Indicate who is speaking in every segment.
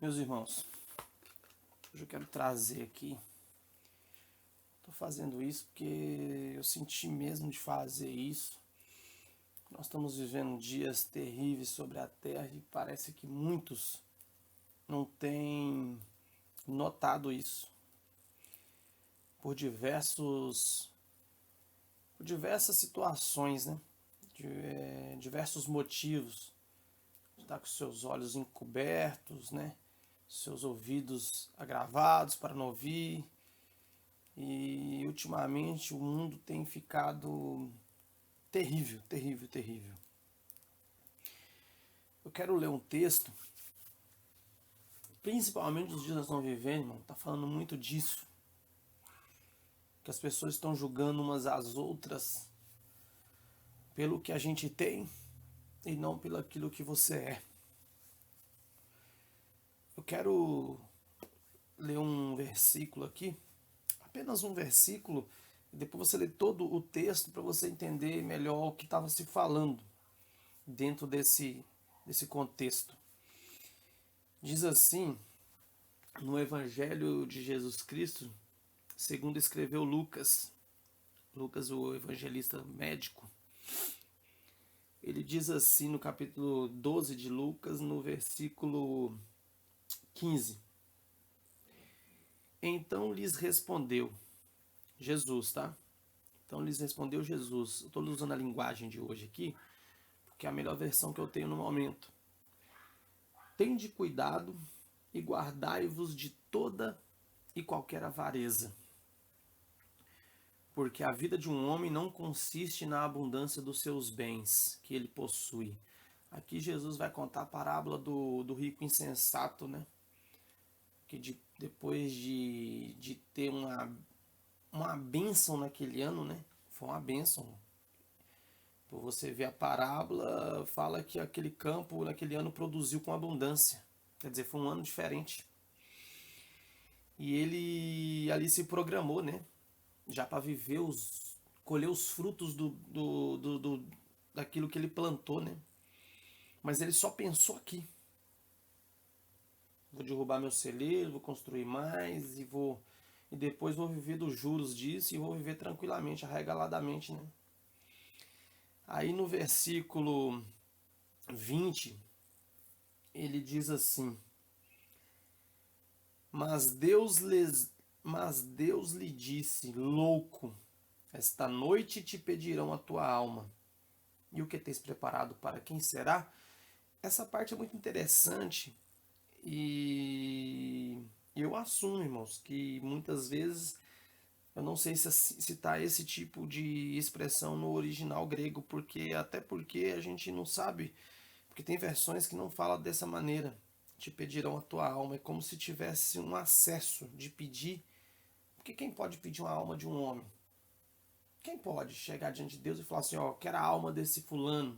Speaker 1: Meus irmãos, hoje eu quero trazer aqui. Estou fazendo isso porque eu senti mesmo de fazer isso. Nós estamos vivendo dias terríveis sobre a Terra e parece que muitos não têm notado isso por diversas situações, né? Diversos motivos. Está com seus olhos encobertos, né? Seus ouvidos agravados para não ouvir. E ultimamente o mundo tem ficado terrível, terrível, terrível. Eu quero ler um texto, principalmente os dias que nós estamos vivendo, irmão, tá falando muito disso. Que as pessoas estão julgando umas às outras pelo que a gente tem e não pelo aquilo que você é. Eu quero ler um versículo aqui, apenas um versículo, e depois você lê todo o texto para você entender melhor o que estava se falando dentro desse contexto. Diz assim, no Evangelho de Jesus Cristo, segundo escreveu Lucas, o evangelista médico, ele diz assim no capítulo 12 de Lucas, no versículo 15. Então lhes respondeu Jesus, tá? Então lhes respondeu Jesus. Eu estou usando a linguagem de hoje aqui, porque é a melhor versão que eu tenho no momento. Tende cuidado e guardai-vos de toda e qualquer avareza, porque a vida de um homem não consiste na abundância dos seus bens que ele possui. Aqui Jesus vai contar a parábola do rico insensato, né? Que depois de ter uma bênção naquele ano, né? Foi uma bênção. Por você ver a parábola, fala que aquele campo naquele ano produziu com abundância. Quer dizer, foi um ano diferente. E ele ali se programou, né? Já para viver colher os frutos daquilo que ele plantou, né? Mas ele só pensou aqui. Vou derrubar meu celeiro, vou construir mais e depois vou viver dos juros disso e vou viver tranquilamente, arregaladamente, né? Aí no versículo 20, ele diz assim: Mas Deus lhe disse, louco, esta noite te pedirão a tua alma. E o que tens preparado para quem será? Essa parte é muito interessante e eu assumo, irmãos, que muitas vezes eu não sei se tá esse tipo de expressão no original grego, até porque a gente não sabe, porque tem versões que não falam dessa maneira. Te pedirão a tua alma, é como se tivesse um acesso de pedir. Porque quem pode pedir uma alma de um homem? Quem pode chegar diante de Deus e falar assim, ó, quero a alma desse fulano?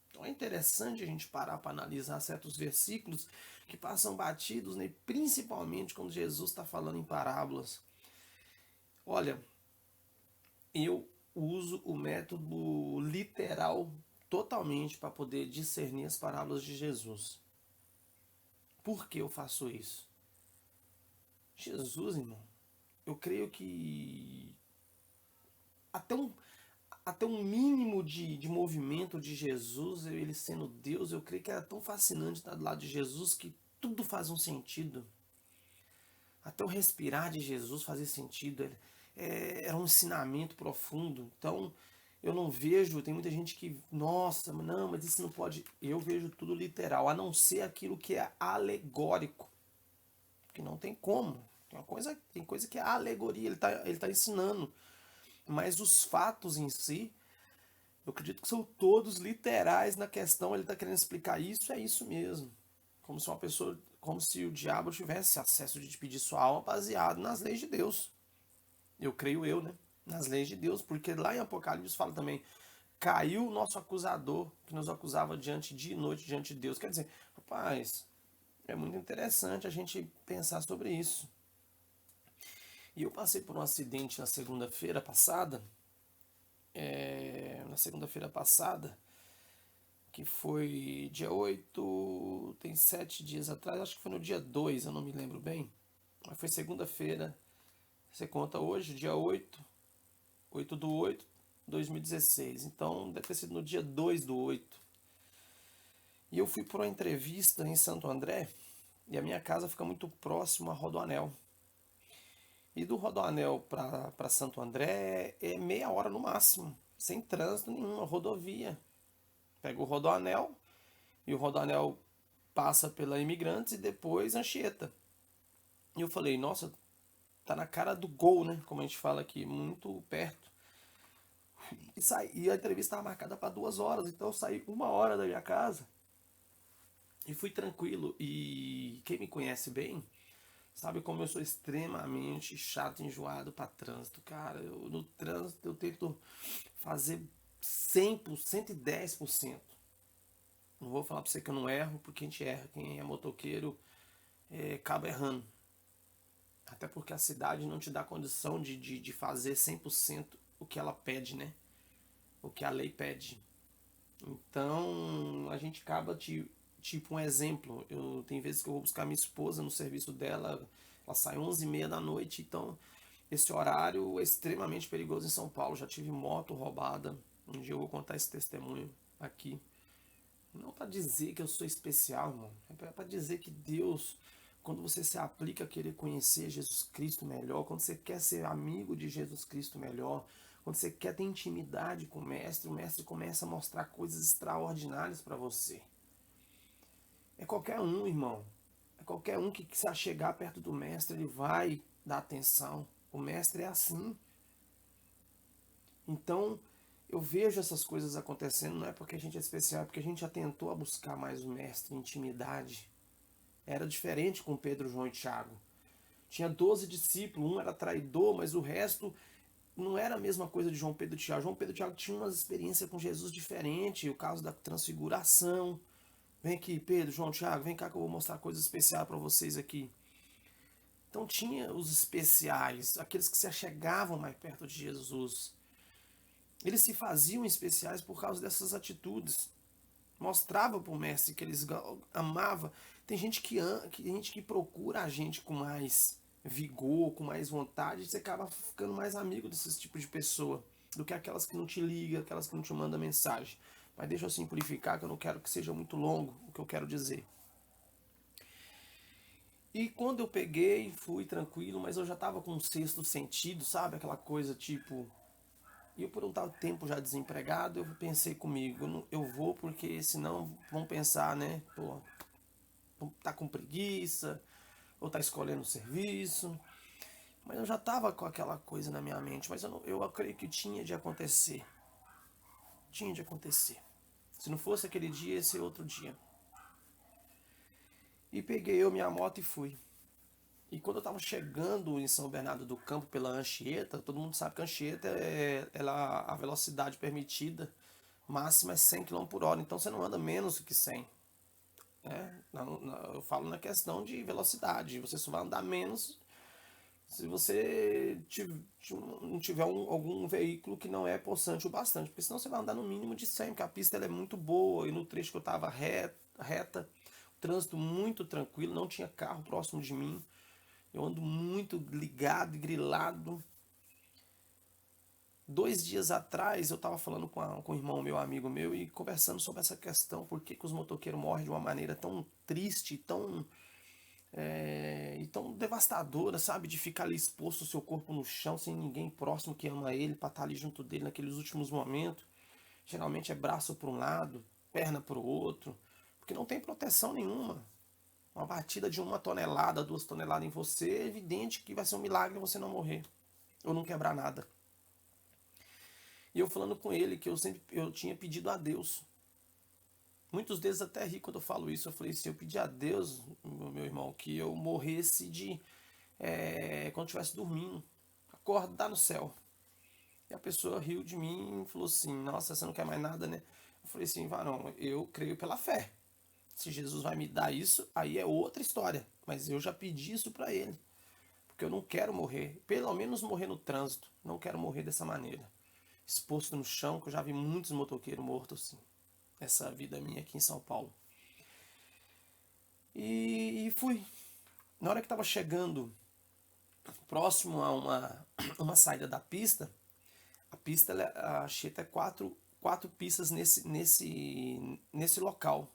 Speaker 1: Então é interessante a gente parar para analisar certos versículos que passam batidos, né? Principalmente quando Jesus está falando em parábolas. Olha, eu uso o método literal totalmente para poder discernir as parábolas de Jesus. Por que eu faço isso? Jesus, irmão, eu creio que até um, até um mínimo de movimento de Jesus, ele sendo Deus, eu creio que era tão fascinante estar do lado de Jesus que tudo faz um sentido. Até o respirar de Jesus fazia sentido. Era um ensinamento profundo. Então, eu não vejo, tem muita gente que, nossa, não, mas isso não pode. Eu vejo tudo literal, a não ser aquilo que é alegórico. Que não tem como. Tem coisa que é alegoria, ele tá ensinando. Mas os fatos em si, eu acredito que são todos literais na questão, ele está querendo explicar isso, é isso mesmo. Como se uma pessoa, como se o diabo tivesse acesso de pedir sua alma baseado nas leis de Deus. Eu, né? Nas leis de Deus, porque lá em Apocalipse fala também, caiu o nosso acusador, que nos acusava dia e noite diante de Deus. Quer dizer, rapaz, é muito interessante a gente pensar sobre isso. E eu passei por um acidente na segunda-feira passada, que foi dia 8, tem 7 dias atrás, acho que foi no dia 2, eu não me lembro bem, mas foi segunda-feira, você conta hoje, dia 8/8/2016, então deve ter sido no dia 2/8. E eu fui para uma entrevista em Santo André, e a minha casa fica muito próximo a Rodoanel. E do Rodoanel para Santo André é meia hora no máximo, sem trânsito nenhum, rodovia. Pega o Rodoanel e o Rodoanel passa pela Imigrantes e depois Anchieta. E eu falei, nossa, tá na cara do gol, né? Como a gente fala aqui, muito perto. E a entrevista estava marcada para 2 horas, então eu saí 1 hora da minha casa e fui tranquilo. E quem me conhece bem sabe como eu sou extremamente chato, enjoado para trânsito, cara. No trânsito eu tento fazer 100%, 110%. Não vou falar para você que eu não erro, porque a gente erra. Quem é motoqueiro acaba errando. Até porque a cidade não te dá condição de fazer 100% o que ela pede, né? O que a lei pede. Então a gente acaba, tipo um exemplo, tem vezes que eu vou buscar minha esposa no serviço dela, ela sai 11h30 da noite, então esse horário é extremamente perigoso em São Paulo. Já tive moto roubada, um dia eu vou contar esse testemunho aqui. Não para dizer que eu sou especial, irmão, é para dizer que Deus, quando você se aplica a querer conhecer Jesus Cristo melhor, quando você quer ser amigo de Jesus Cristo melhor, quando você quer ter intimidade com o mestre começa a mostrar coisas extraordinárias para você. É qualquer um, irmão. É qualquer um que se chegar perto do mestre, ele vai dar atenção. O mestre é assim. Então, eu vejo essas coisas acontecendo, não é porque a gente é especial, é porque a gente já tentou a buscar mais o mestre, intimidade. Era diferente com Pedro, João e Tiago. Tinha 12 discípulos, um era traidor, mas o resto não era a mesma coisa de João Pedro e Tiago. João Pedro e Tiago tinham uma experiência com Jesus diferente, o caso da transfiguração. Vem aqui, Pedro, João, Tiago, vem cá que eu vou mostrar coisa especial para vocês aqui. Então tinha os especiais, aqueles que se achegavam mais perto de Jesus. Eles se faziam especiais por causa dessas atitudes. Mostrava para o mestre que eles amavam. Tem gente que procura a gente com mais vigor, com mais vontade, e você acaba ficando mais amigo desses tipos de pessoa do que aquelas que não te ligam, aquelas que não te mandam mensagem. Mas deixa eu simplificar, que eu não quero que seja muito longo o que eu quero dizer. E quando eu peguei, fui tranquilo, mas eu já estava com um sexto sentido, sabe? Aquela coisa tipo. E eu, por um tal tempo já desempregado, eu pensei comigo, eu vou porque senão vão pensar, né? Pô, tá com preguiça, ou tá escolhendo o serviço. Mas eu já estava com aquela coisa na minha mente, mas eu creio que tinha de acontecer. Tinha de acontecer. Se não fosse aquele dia, esse outro dia. E peguei eu minha moto e fui. E quando eu estava chegando em São Bernardo do Campo pela Anchieta, todo mundo sabe que a Anchieta a velocidade permitida máxima é 100 km por hora, então você não anda menos que 100. Né? Eu falo na questão de velocidade, você só vai andar menos se você não tiver algum veículo que não é possante o bastante, porque senão você vai andar no mínimo de 100, porque a pista ela é muito boa, e no trecho que eu estava reta, o trânsito muito tranquilo, não tinha carro próximo de mim, eu ando muito ligado e grilado. 2 dias atrás eu estava falando com um irmão meu, amigo meu, e conversando sobre essa questão, por que os motoqueiros morrem de uma maneira tão triste, e tão devastadora, sabe? De ficar ali exposto o seu corpo no chão, sem ninguém próximo que ama ele, para estar ali junto dele naqueles últimos momentos. Geralmente é braço para um lado, perna para o outro, porque não tem proteção nenhuma. Uma batida de 1 tonelada, 2 toneladas em você, é evidente que vai ser um milagre você não morrer, ou não quebrar nada. E eu falando com ele que eu tinha pedido a Deus. Muitos deles até ri quando eu falo isso. Eu falei assim, eu pedi a Deus, meu irmão, que eu morresse quando estivesse dormindo. Acordar no céu. E a pessoa riu de mim e falou assim, nossa, você não quer mais nada, né? Eu falei assim, varão, eu creio pela fé. Se Jesus vai me dar isso, aí é outra história. Mas eu já pedi isso para ele. Porque eu não quero morrer. Pelo menos morrer no trânsito. Não quero morrer dessa maneira. Exposto no chão, que eu já vi muitos motoqueiros mortos assim. essa vida minha aqui em São Paulo. E fui. Na hora que estava chegando próximo a uma saída da pista, a pista, a Cheta é quatro pistas nesse local,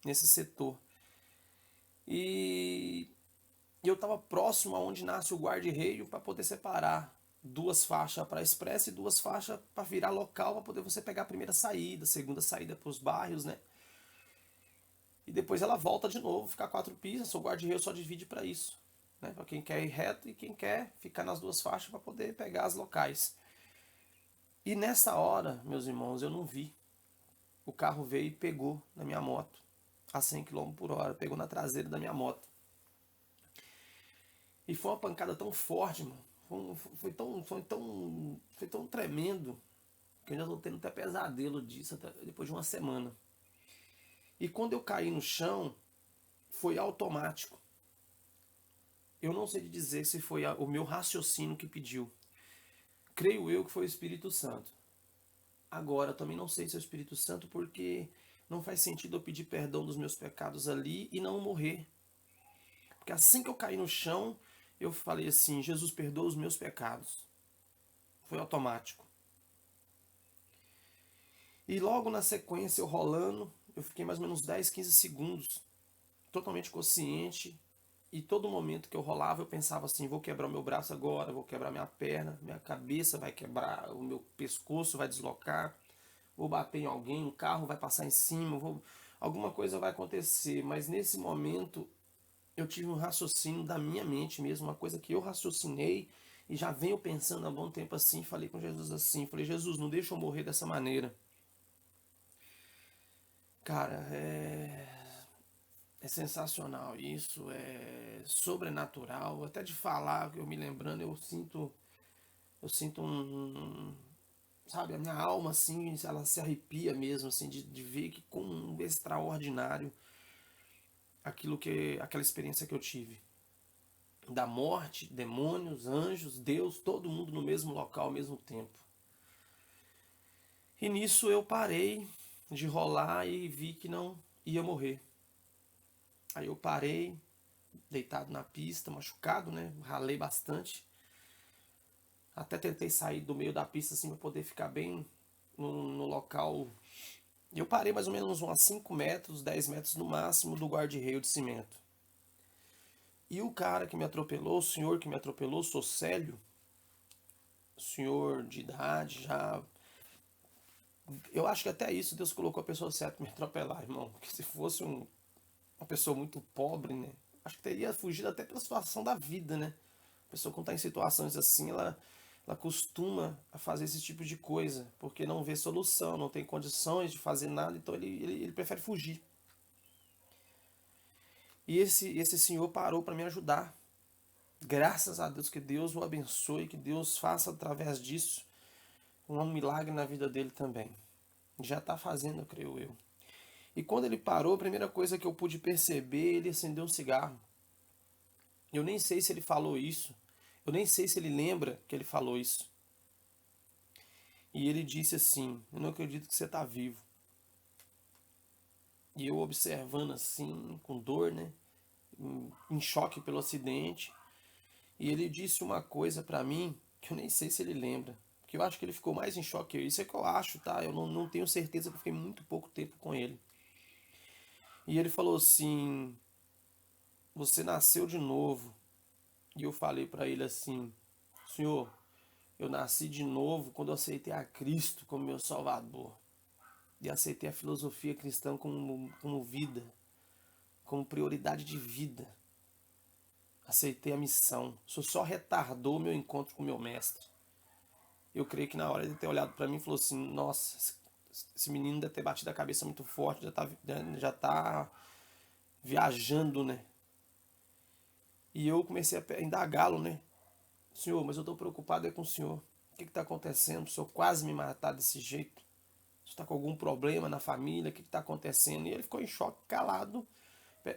Speaker 1: nesse setor. E eu estava próximo aonde nasce o guarda-reio para poder separar duas faixas para expresso e duas faixas para virar local para poder você pegar a primeira saída, segunda saída para os bairros, né? E depois ela volta de novo, ficar quatro pistas, o guarda-reio só divide para isso, né? Para quem quer ir reto e quem quer ficar nas duas faixas para poder pegar as locais. E nessa hora, meus irmãos, eu não vi. O carro veio e pegou na minha moto a 100 km por hora, pegou na traseira da minha moto. E foi uma pancada tão forte, mano. Foi tão tremendo que eu já tô tendo até pesadelo disso até depois de uma semana. E quando eu caí no chão, foi automático. Eu não sei dizer se foi o meu raciocínio que pediu. Creio eu que foi o Espírito Santo. Agora, também não sei se é o Espírito Santo, porque não faz sentido eu pedir perdão dos meus pecados ali e não morrer. Porque assim que eu caí no chão, eu falei assim: Jesus, perdoa os meus pecados. Foi automático. E logo na sequência, eu rolando, eu fiquei mais ou menos 10, 15 segundos totalmente consciente. E todo momento que eu rolava, eu pensava assim: vou quebrar o meu braço agora, vou quebrar minha perna, minha cabeça vai quebrar, o meu pescoço vai deslocar, vou bater em alguém, um carro vai passar em cima, alguma coisa vai acontecer. Mas nesse momento, eu tive um raciocínio da minha mente mesmo, uma coisa que eu raciocinei e já venho pensando há bom tempo assim. Falei com Jesus assim: falei, Jesus, não deixa eu morrer dessa maneira. Cara, é sensacional isso, é sobrenatural. Até de falar, eu me lembrando, eu sinto sabe, a minha alma assim, ela se arrepia mesmo, assim, de ver que como extraordinário aquela experiência que eu tive. Da morte, demônios, anjos, Deus, todo mundo no mesmo local ao mesmo tempo. E nisso eu parei de rolar e vi que não ia morrer. Aí eu parei, deitado na pista, machucado, né? Ralei bastante. Até tentei sair do meio da pista assim para poder ficar bem no local. Eu parei mais ou menos uns 5 metros, 10 metros no máximo do guarda-reio de cimento. E o cara que me atropelou, o senhor que me atropelou, o Socélio, senhor de idade já. Eu acho que até isso Deus colocou a pessoa certa para me atropelar, irmão. Porque se fosse uma pessoa muito pobre, né? Acho que teria fugido até pela situação da vida, né? A pessoa quando está em situações assim, ela costuma a fazer esse tipo de coisa, porque não vê solução, não tem condições de fazer nada, então ele prefere fugir. E esse senhor parou para me ajudar. Graças a Deus, que Deus o abençoe, que Deus faça através disso um milagre na vida dele também. Já está fazendo, eu creio eu. E quando ele parou, a primeira coisa que eu pude perceber, ele acendeu um cigarro. Eu nem sei se ele falou isso. Eu nem sei se ele lembra que ele falou isso. E ele disse assim: eu não acredito que você está vivo. E eu observando assim, com dor, né? Em choque pelo acidente. E ele disse uma coisa para mim que eu nem sei se ele lembra. Porque eu acho que ele ficou mais em choque que eu. Isso é que eu acho, tá? Eu não tenho certeza, porque eu fiquei muito pouco tempo com ele. E ele falou assim: você nasceu de novo. E eu falei para ele assim: Senhor, eu nasci de novo quando eu aceitei a Cristo como meu Salvador. E aceitei a filosofia cristã como vida, como prioridade de vida. Aceitei a missão. Isso só retardou meu encontro com meu mestre. Eu creio que na hora de ter olhado para mim e falou assim: nossa, esse menino deve ter batido a cabeça muito forte, já tá viajando, né? E eu comecei a indagá-lo, né? Senhor, mas eu estou preocupado com o senhor. O que está acontecendo? O senhor quase me matar desse jeito? Você está com algum problema na família? O que está acontecendo? E ele ficou em choque, calado.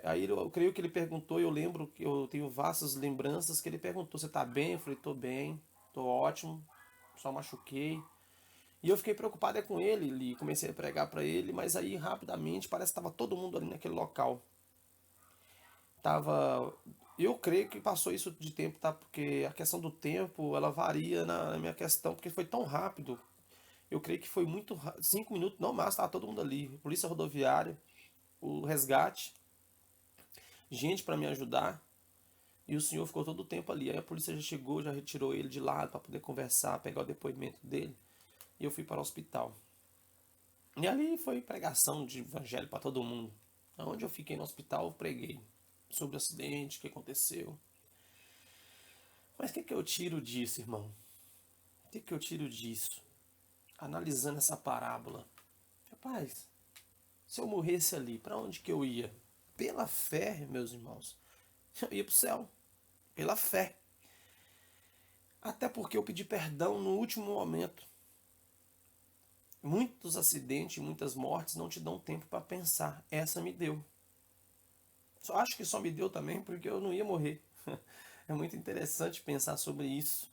Speaker 1: Aí eu creio que ele perguntou, eu lembro que eu tenho vastas lembranças que ele perguntou: você está bem? Eu falei: estou bem, estou ótimo, só machuquei. E eu fiquei preocupado com ele, e comecei a pregar para ele, mas aí rapidamente parece que estava todo mundo ali naquele local. Tava, eu creio que passou isso de tempo, tá? Porque a questão do tempo, ela varia na minha questão, porque foi tão rápido. Eu creio que foi muito 5 minutos, não mais, estava todo mundo ali. Polícia rodoviária, o resgate, gente para me ajudar. E o senhor ficou todo o tempo ali. Aí a polícia já chegou, já retirou ele de lado para poder conversar, pegar o depoimento dele. E eu fui para o hospital. E ali foi pregação de evangelho para todo mundo. Onde eu fiquei no hospital, eu preguei sobre o acidente, o que aconteceu. Mas o que eu tiro disso, irmão? O que eu tiro disso? Analisando essa parábola. Rapaz, se eu morresse ali, para onde que eu ia? Pela fé, meus irmãos, eu ia para o céu. Pela fé. Até porque eu pedi perdão no último momento. Muitos acidentes, muitas mortes não te dão tempo para pensar. Essa me deu. Acho que só me deu também porque eu não ia morrer. É muito interessante pensar sobre isso.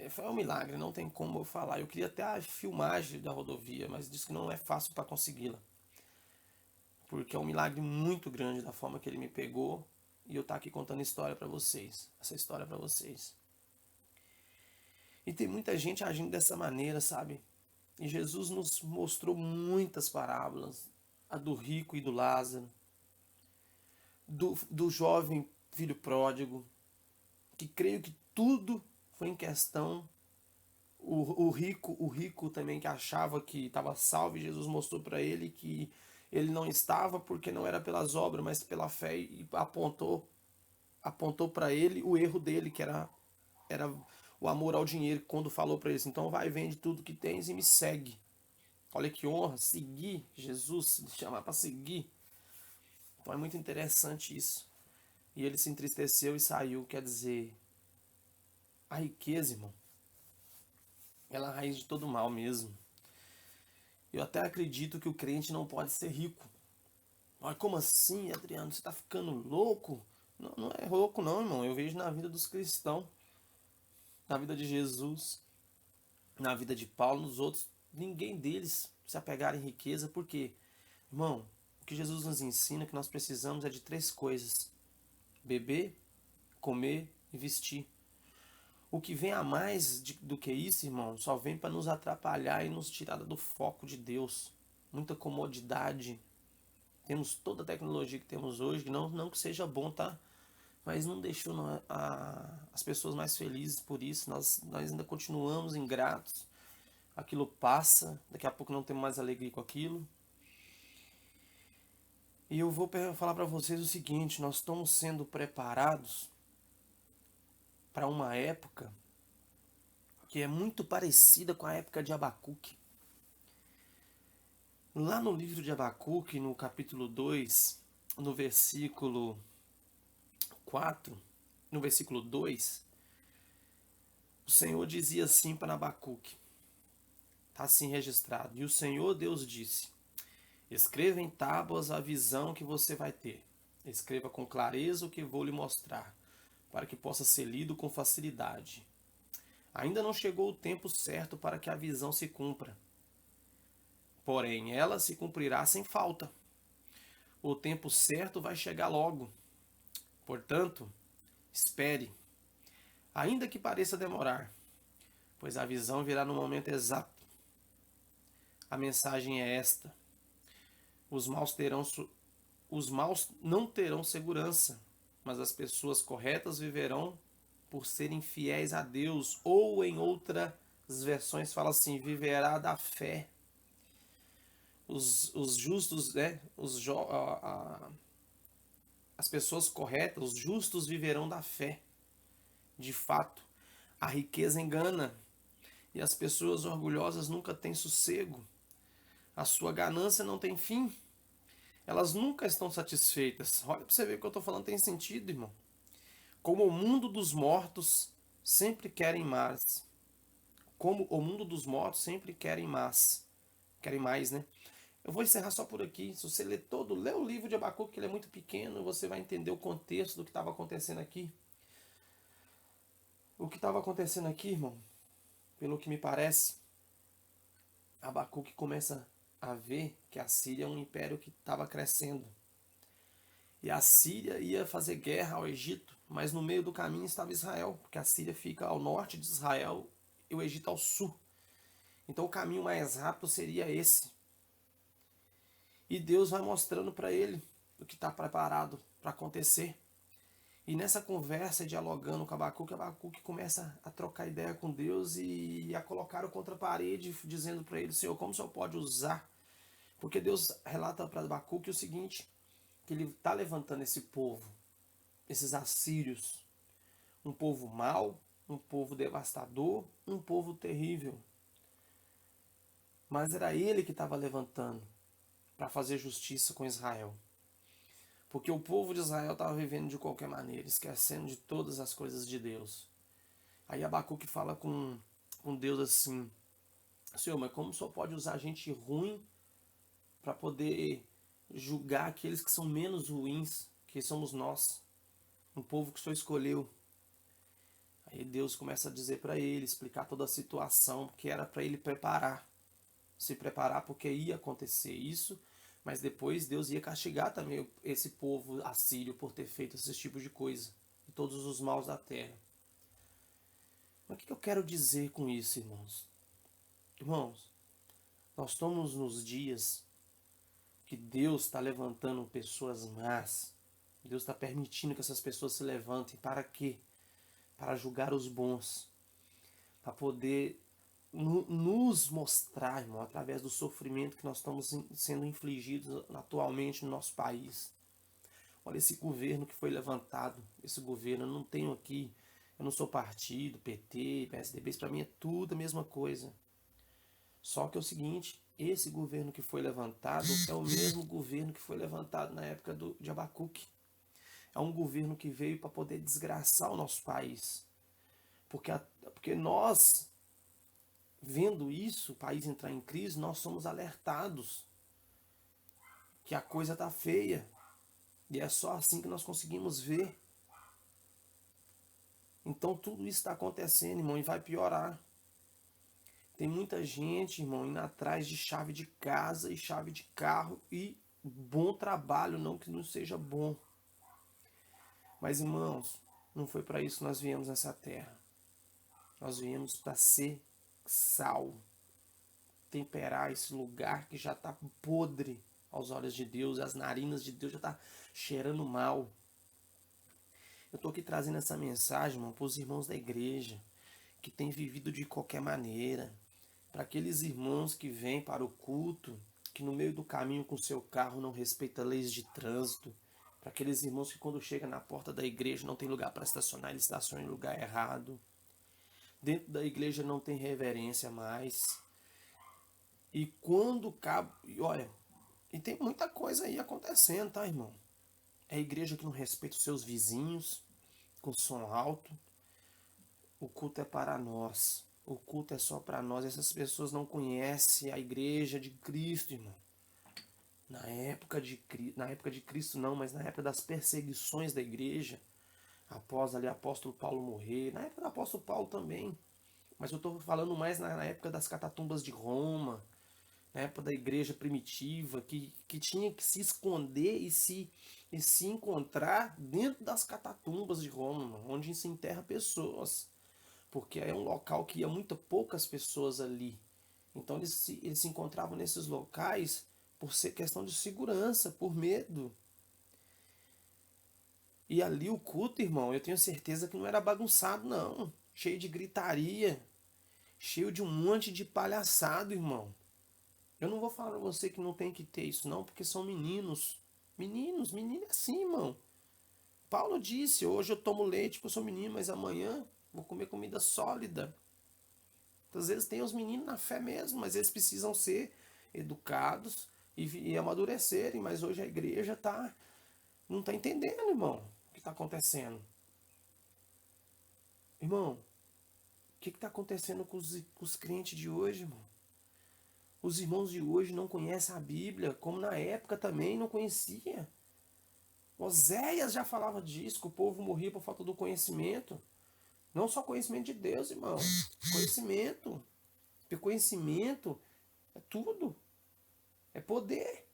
Speaker 1: Foi um milagre, não tem como eu falar. Eu queria até a filmagem da rodovia, mas disse que não é fácil para consegui-la. Porque é um milagre muito grande da forma que ele me pegou e eu estar aqui contando história para vocês. Essa história para vocês. E tem muita gente agindo dessa maneira, sabe? E Jesus nos mostrou muitas parábolas. A do rico e do Lázaro. Do jovem filho pródigo. Que creio que tudo foi em questão. O rico também que achava que estava salvo, e Jesus mostrou para ele que ele não estava porque não era pelas obras, mas pela fé, e apontou para ele o erro dele, que era o amor ao dinheiro, quando falou para ele assim, então vai, vende tudo que tens e me segue. Olha que honra, seguir Jesus, chamar para seguir. Então é muito interessante isso. E ele se entristeceu e saiu, quer dizer, a riqueza, irmão, ela é a raiz de todo mal mesmo. Eu até acredito que o crente não pode ser rico. Mas como assim, Adriano? Você está ficando louco? Não, não é louco não, irmão. Eu vejo na vida dos cristãos, na vida de Jesus, na vida de Paulo, nos outros, ninguém deles se apegar em riqueza, porque, irmão, o que Jesus nos ensina que nós precisamos é de 3 coisas: beber, comer e vestir. O que vem a mais do que isso, irmão, só vem para nos atrapalhar e nos tirar do foco de Deus. Muita comodidade. Temos toda a tecnologia que temos hoje, não que seja bom, tá? Mas não deixou as pessoas mais felizes por isso. Nós ainda continuamos ingratos. Aquilo passa, daqui a pouco não temos mais alegria com aquilo. E eu vou falar para vocês o seguinte: nós estamos sendo preparados para uma época que é muito parecida com a época de Abacuque. Lá no livro de Abacuque, no capítulo 2, no versículo 4, no versículo 2, o Senhor dizia assim para Abacuque, está assim registrado: e o Senhor Deus disse, escreva em tábuas a visão que você vai ter, escreva com clareza o que vou lhe mostrar, para que possa ser lido com facilidade. Ainda não chegou o tempo certo para que a visão se cumpra, porém ela se cumprirá sem falta. O tempo certo vai chegar logo. Portanto, espere, ainda que pareça demorar, pois a visão virá no momento exato. A mensagem é esta: os maus não terão segurança, mas as pessoas corretas viverão por serem fiéis a Deus. Ou em outras versões fala assim: viverá da fé. Os justos, né? As pessoas corretas, os justos viverão da fé. De fato, a riqueza engana e as pessoas orgulhosas nunca têm sossego. A sua ganância não tem fim. Elas nunca estão satisfeitas. Olha para você ver o que eu estou falando, tem sentido, irmão. Como o mundo dos mortos sempre querem mais. Como o mundo dos mortos sempre querem mais. Querem mais, né? Eu vou encerrar só por aqui. Se você lê o livro de Abacuque, que ele é muito pequeno, você vai entender o contexto do que estava acontecendo aqui. O que estava acontecendo aqui, irmão, pelo que me parece, Abacuque começa a ver que a Síria é um império que estava crescendo. E a Síria ia fazer guerra ao Egito, mas no meio do caminho estava Israel, porque a Síria fica ao norte de Israel e o Egito ao sul. Então o caminho mais rápido seria esse. E Deus vai mostrando para ele o que está preparado para acontecer. E nessa conversa, dialogando com Abacuque começa a trocar ideia com Deus e a colocar o contra a parede, dizendo para ele: Senhor, como o Senhor pode usar? Porque Deus relata para Abacuque o seguinte, que ele está levantando esse povo, esses assírios, um povo mau, um povo devastador, um povo terrível. Mas era ele que estava levantando para fazer justiça com Israel. Porque o povo de Israel estava vivendo de qualquer maneira, esquecendo de todas as coisas de Deus. Aí Abacuque fala com Deus assim: Senhor, mas como o Senhor pode usar gente ruim para poder julgar aqueles que são menos ruins, que somos nós, um povo que o Senhor escolheu? Aí Deus começa a dizer para ele, explicar toda a situação, que era para ele se preparar porque ia acontecer isso, mas depois Deus ia castigar também esse povo assírio por ter feito esses tipos de coisa, e todos os maus da terra. Mas o que eu quero dizer com isso, irmãos? Irmãos, nós estamos nos dias que Deus está levantando pessoas más. Deus está permitindo que essas pessoas se levantem. Para quê? Para julgar os bons. Para poder nos mostrar, irmão, através do sofrimento que nós estamos sendo infligidos atualmente no nosso país. Olha esse governo que foi levantado. Esse governo, eu não tenho aqui, eu não sou partido, PT, PSDB, isso para mim é tudo a mesma coisa. Só que é o seguinte, esse governo que foi levantado é o mesmo governo que foi levantado na época de Abacuque. É um governo que veio para poder desgraçar o nosso país. Porque nós, vendo isso, o país entrar em crise, nós somos alertados que a coisa está feia. E é só assim que nós conseguimos ver. Então tudo isso está acontecendo, irmão, e vai piorar. Tem muita gente, irmão, indo atrás de chave de casa e chave de carro e bom trabalho, não que não seja bom. Mas, irmãos, não foi para isso que nós viemos nessa terra. Nós viemos para ser sal, temperar esse lugar que já está podre aos olhos de Deus, as narinas de Deus já está cheirando mal. Eu estou aqui trazendo essa mensagem, irmão, para os irmãos da igreja que têm vivido de qualquer maneira, para aqueles irmãos que vêm para o culto, que no meio do caminho com seu carro não respeita leis de trânsito, para aqueles irmãos que quando chega na porta da igreja não tem lugar para estacionar, eles estacionam em lugar errado. Dentro da igreja não tem reverência mais. E quando cabe, olha, e tem muita coisa aí acontecendo, tá, irmão? É a igreja que não respeita os seus vizinhos, com som alto. O culto é para nós. O culto é só para nós. Essas pessoas não conhecem a igreja de Cristo, irmão. Na época de Cristo não, mas na época das perseguições da igreja, após ali o apóstolo Paulo morrer, na época do apóstolo Paulo também, mas eu estou falando mais na época das catatumbas de Roma, na época da igreja primitiva, que tinha que se esconder e se encontrar dentro das catatumbas de Roma, onde se enterra pessoas, porque é um local que ia muito poucas pessoas ali. Então eles se encontravam nesses locais por ser questão de segurança, por medo. E ali o culto, irmão, eu tenho certeza que não era bagunçado, não. Cheio de gritaria, cheio de um monte de palhaçado, irmão. Eu não vou falar pra você que não tem que ter isso, não, porque são meninos. Menino é assim, irmão. Paulo disse, hoje eu tomo leite porque eu sou menino, mas amanhã vou comer comida sólida. Às vezes tem os meninos na fé mesmo, mas eles precisam ser educados e amadurecerem. Mas hoje a igreja não está entendendo, irmão, o que está acontecendo. Irmão, o que está acontecendo com os crentes de hoje, irmão? Os irmãos de hoje não conhecem a Bíblia, como na época também não conhecia. Oséias já falava disso, que o povo morria por falta do conhecimento. Não só conhecimento de Deus, irmão. Conhecimento. Porque conhecimento É tudo. É poder.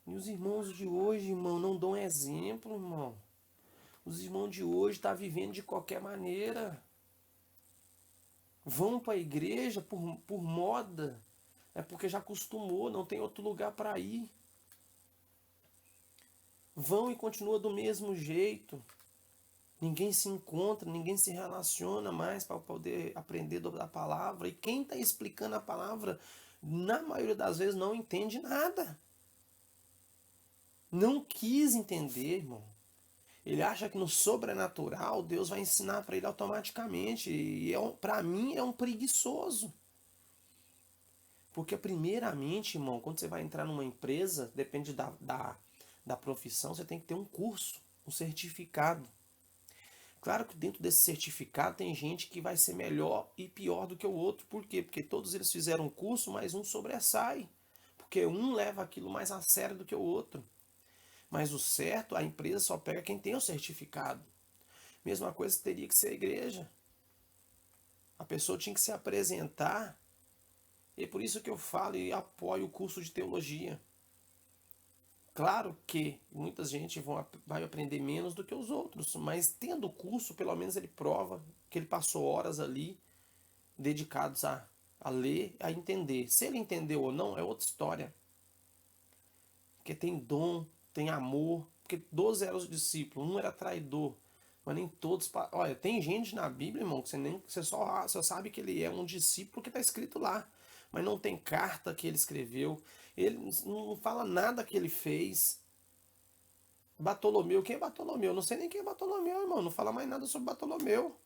Speaker 1: E os irmãos de hoje, irmão, não dão exemplo, irmão. Os irmãos de hoje estão vivendo de qualquer maneira. Vão para a igreja por moda. É porque já acostumou, não tem outro lugar para ir. Vão e continua do mesmo jeito. Ninguém se encontra, ninguém se relaciona mais para poder aprender da palavra. E quem está explicando a palavra, na maioria das vezes, não entende nada. Não quis entender, irmão. Ele acha que no sobrenatural Deus vai ensinar para ele automaticamente. E para mim é um preguiçoso. Porque primeiramente, irmão, quando você vai entrar numa empresa, depende da profissão, você tem que ter um curso, um certificado. Claro que dentro desse certificado tem gente que vai ser melhor e pior do que o outro. Por quê? Porque todos eles fizeram um curso, mas um sobressai. Porque um leva aquilo mais a sério do que o outro. Mas o certo, a empresa só pega quem tem o certificado. Mesma coisa teria que ser a igreja. A pessoa tinha que se apresentar. E é por isso que eu falo e apoio o curso de teologia. Claro que muita gente vai aprender menos do que os outros, mas tendo o curso, pelo menos ele prova que ele passou horas ali dedicados a ler, a entender. Se ele entendeu ou não, é outra história. Porque tem dom, tem amor. Porque 12 eram os discípulos, um era traidor, mas nem todos. Olha, tem gente na Bíblia, irmão, que você só sabe que ele é um discípulo que está escrito lá, mas não tem carta que ele escreveu, ele não fala nada que ele fez. Bartolomeu, quem é Bartolomeu? Não sei nem quem é Bartolomeu, irmão, não fala mais nada sobre Bartolomeu.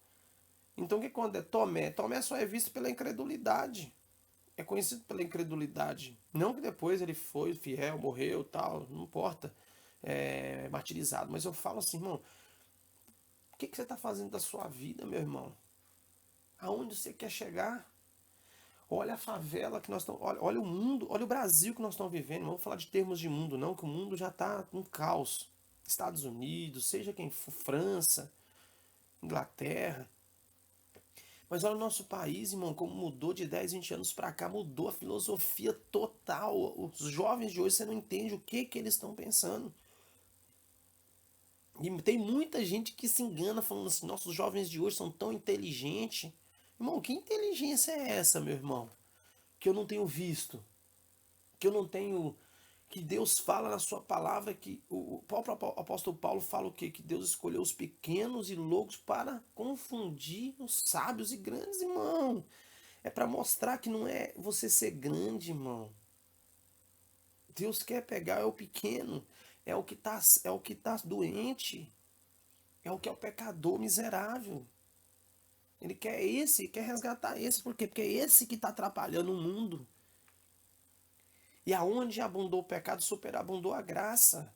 Speaker 1: Então, o que quando é Tomé? Tomé só é visto pela incredulidade. É conhecido pela incredulidade. Não que depois ele foi fiel, morreu, tal, não importa, martirizado. Mas eu falo assim, irmão, o que você está fazendo da sua vida, meu irmão? Aonde você quer chegar? Olha a favela que nós estamos. Olha o mundo, olha o Brasil que nós estamos vivendo. Não vou falar de termos de mundo, não, que o mundo já está um caos. Estados Unidos, seja quem for, França, Inglaterra. Mas olha o nosso país, irmão, como mudou de 10, 20 anos para cá, mudou a filosofia total. Os jovens de hoje, você não entende o que eles estão pensando. E tem muita gente que se engana falando assim, nossos jovens de hoje são tão inteligentes. Irmão, que inteligência é essa, meu irmão? Que eu não tenho visto. Que eu não tenho... Que Deus fala na sua palavra que o próprio apóstolo Paulo fala o quê? Que Deus escolheu os pequenos e loucos para confundir os sábios e grandes, irmão. É para mostrar que não é você ser grande, irmão. Deus quer pegar é o pequeno, é o que tá doente, é o que é o pecador miserável. Ele quer esse, quer resgatar esse, por quê? Porque é esse que está atrapalhando o mundo. E aonde abundou o pecado, superabundou a graça.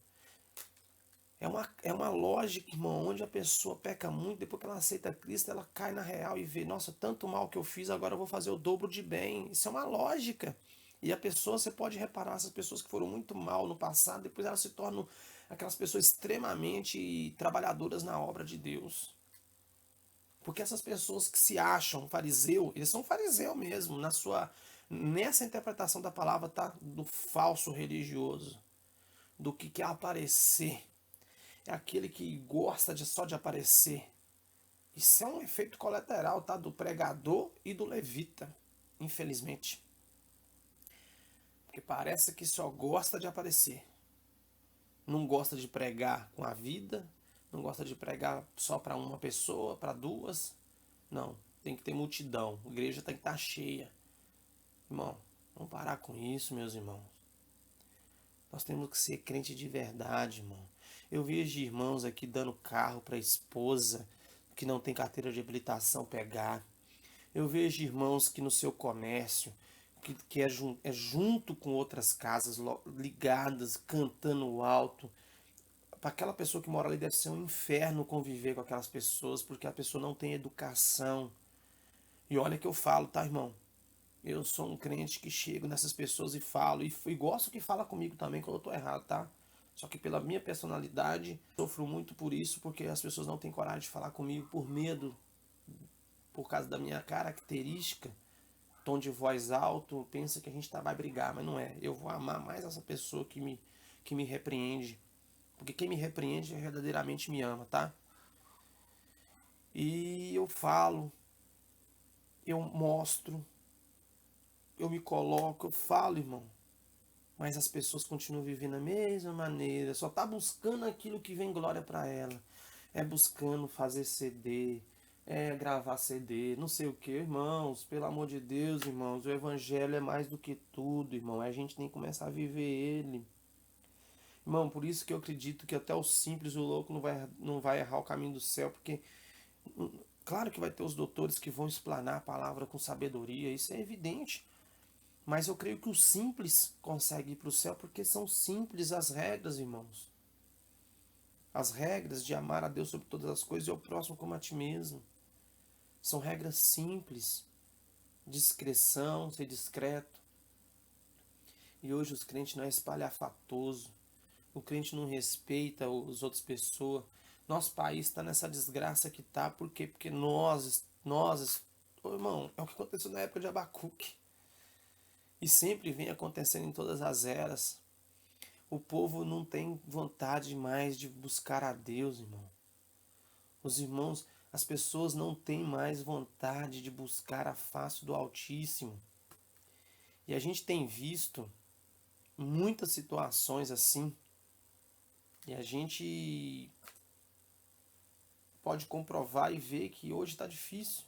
Speaker 1: É uma lógica, irmão, onde a pessoa peca muito, depois que ela aceita Cristo, ela cai na real e vê, nossa, tanto mal que eu fiz, agora eu vou fazer o dobro de bem. Isso é uma lógica. E a pessoa, você pode reparar, essas pessoas que foram muito mal no passado, depois elas se tornam aquelas pessoas extremamente trabalhadoras na obra de Deus. Porque essas pessoas que se acham fariseu, eles são fariseu mesmo, nessa interpretação da palavra, tá? Do falso religioso, do que quer aparecer. É aquele que gosta só de aparecer. Isso é um efeito colateral, tá? Do pregador e do levita, infelizmente. Porque parece que só gosta de aparecer. Não gosta de pregar com a vida, não gosta de pregar só para uma pessoa, para duas. Não, tem que ter multidão. A igreja tem que estar cheia. Irmão, vamos parar com isso, meus irmãos. Nós temos que ser crente de verdade, irmão. Eu vejo irmãos aqui dando carro para a esposa que não tem carteira de habilitação pegar. Eu vejo irmãos que no seu comércio, que é junto com outras casas ligadas, cantando alto. Para aquela pessoa que mora ali deve ser um inferno conviver com aquelas pessoas, porque a pessoa não tem educação. E olha que eu falo, tá, irmão? Eu sou um crente que chego nessas pessoas e falo, e gosto que fala comigo também quando eu tô errado, tá? Só que pela minha personalidade, sofro muito por isso, porque as pessoas não têm coragem de falar comigo por medo, por causa da minha característica. tom de voz alto, pensa que a gente vai brigar, mas não é. Eu vou amar mais essa pessoa que me repreende. Porque quem me repreende verdadeiramente me ama, tá? E eu falo, eu mostro, eu me coloco, eu falo, irmão. Mas as pessoas continuam vivendo da mesma maneira, só tá buscando aquilo que vem glória para ela. É buscando fazer CD, é gravar CD, não sei o que, irmãos. Pelo amor de Deus, irmãos, o evangelho é mais do que tudo, irmão. A gente tem que começar a viver ele. Irmão, por isso que eu acredito que até o simples, o louco não vai errar o caminho do céu, porque claro que vai ter os doutores que vão explanar a palavra com sabedoria, isso é evidente. Mas eu creio que o simples consegue ir para o céu porque são simples as regras, irmãos. As regras de amar a Deus sobre todas as coisas e ao próximo como a ti mesmo. São regras simples. Discrição, ser discreto. E hoje os crentes não é espalhafatoso. O crente não respeita as outras pessoas. Nosso país está nessa desgraça que tá. Por quê? Porque ô, irmão, é o que aconteceu na época de Abacuque. E sempre vem acontecendo em todas as eras. O povo não tem vontade mais de buscar a Deus, irmão. Os irmãos, as pessoas não têm mais vontade de buscar a face do Altíssimo. E a gente tem visto muitas situações assim. E a gente pode comprovar e ver que hoje está difícil.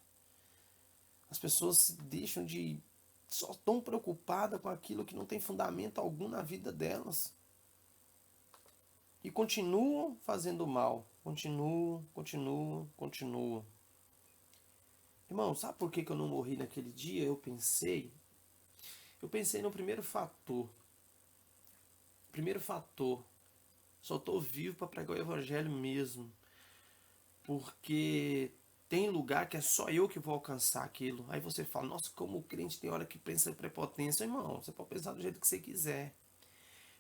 Speaker 1: As pessoas deixam de... só estão preocupadas com aquilo que não tem fundamento algum na vida delas. E continuam fazendo mal. Continuam. Irmão, sabe por que eu não morri naquele dia? Eu pensei no primeiro fator. Primeiro fator. Só estou vivo para pregar o evangelho mesmo. Porque tem lugar que é só eu que vou alcançar aquilo. Aí você fala, nossa, como o crente tem hora que pensa em prepotência. Irmão, você pode pensar do jeito que você quiser.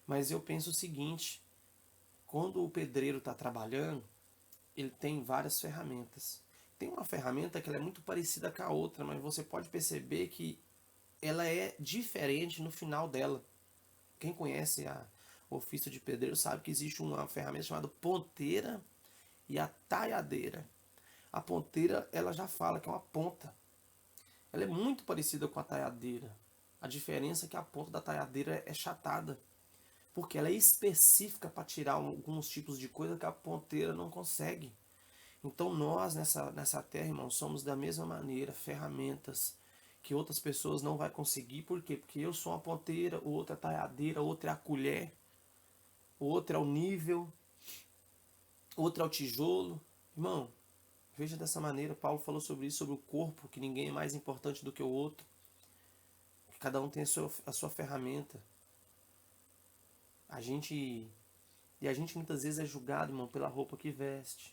Speaker 1: Mas eu penso o seguinte. Quando o pedreiro está trabalhando, ele tem várias ferramentas. Tem uma ferramenta que ela é muito parecida com a outra, mas você pode perceber que ela é diferente no final dela. Quem conhece o ofício de pedreiro sabe que existe uma ferramenta chamada ponteira e a taiadeira. A ponteira, ela já fala que é uma ponta. Ela é muito parecida com a taiadeira. A diferença é que a ponta da taiadeira é chatada, porque ela é específica para tirar alguns tipos de coisa que a ponteira não consegue. Então nós nessa terra, irmão, somos da mesma maneira, ferramentas que outras pessoas não vão conseguir. Por quê? Porque eu sou uma ponteira, o outro é a taiadeira, o outro é a colher, o outro é o nível, o outro é o tijolo. Irmão, veja dessa maneira, Paulo falou sobre isso, sobre o corpo, que ninguém é mais importante do que o outro. Que cada um tem a sua ferramenta. E a gente muitas vezes é julgado, irmão, pela roupa que veste.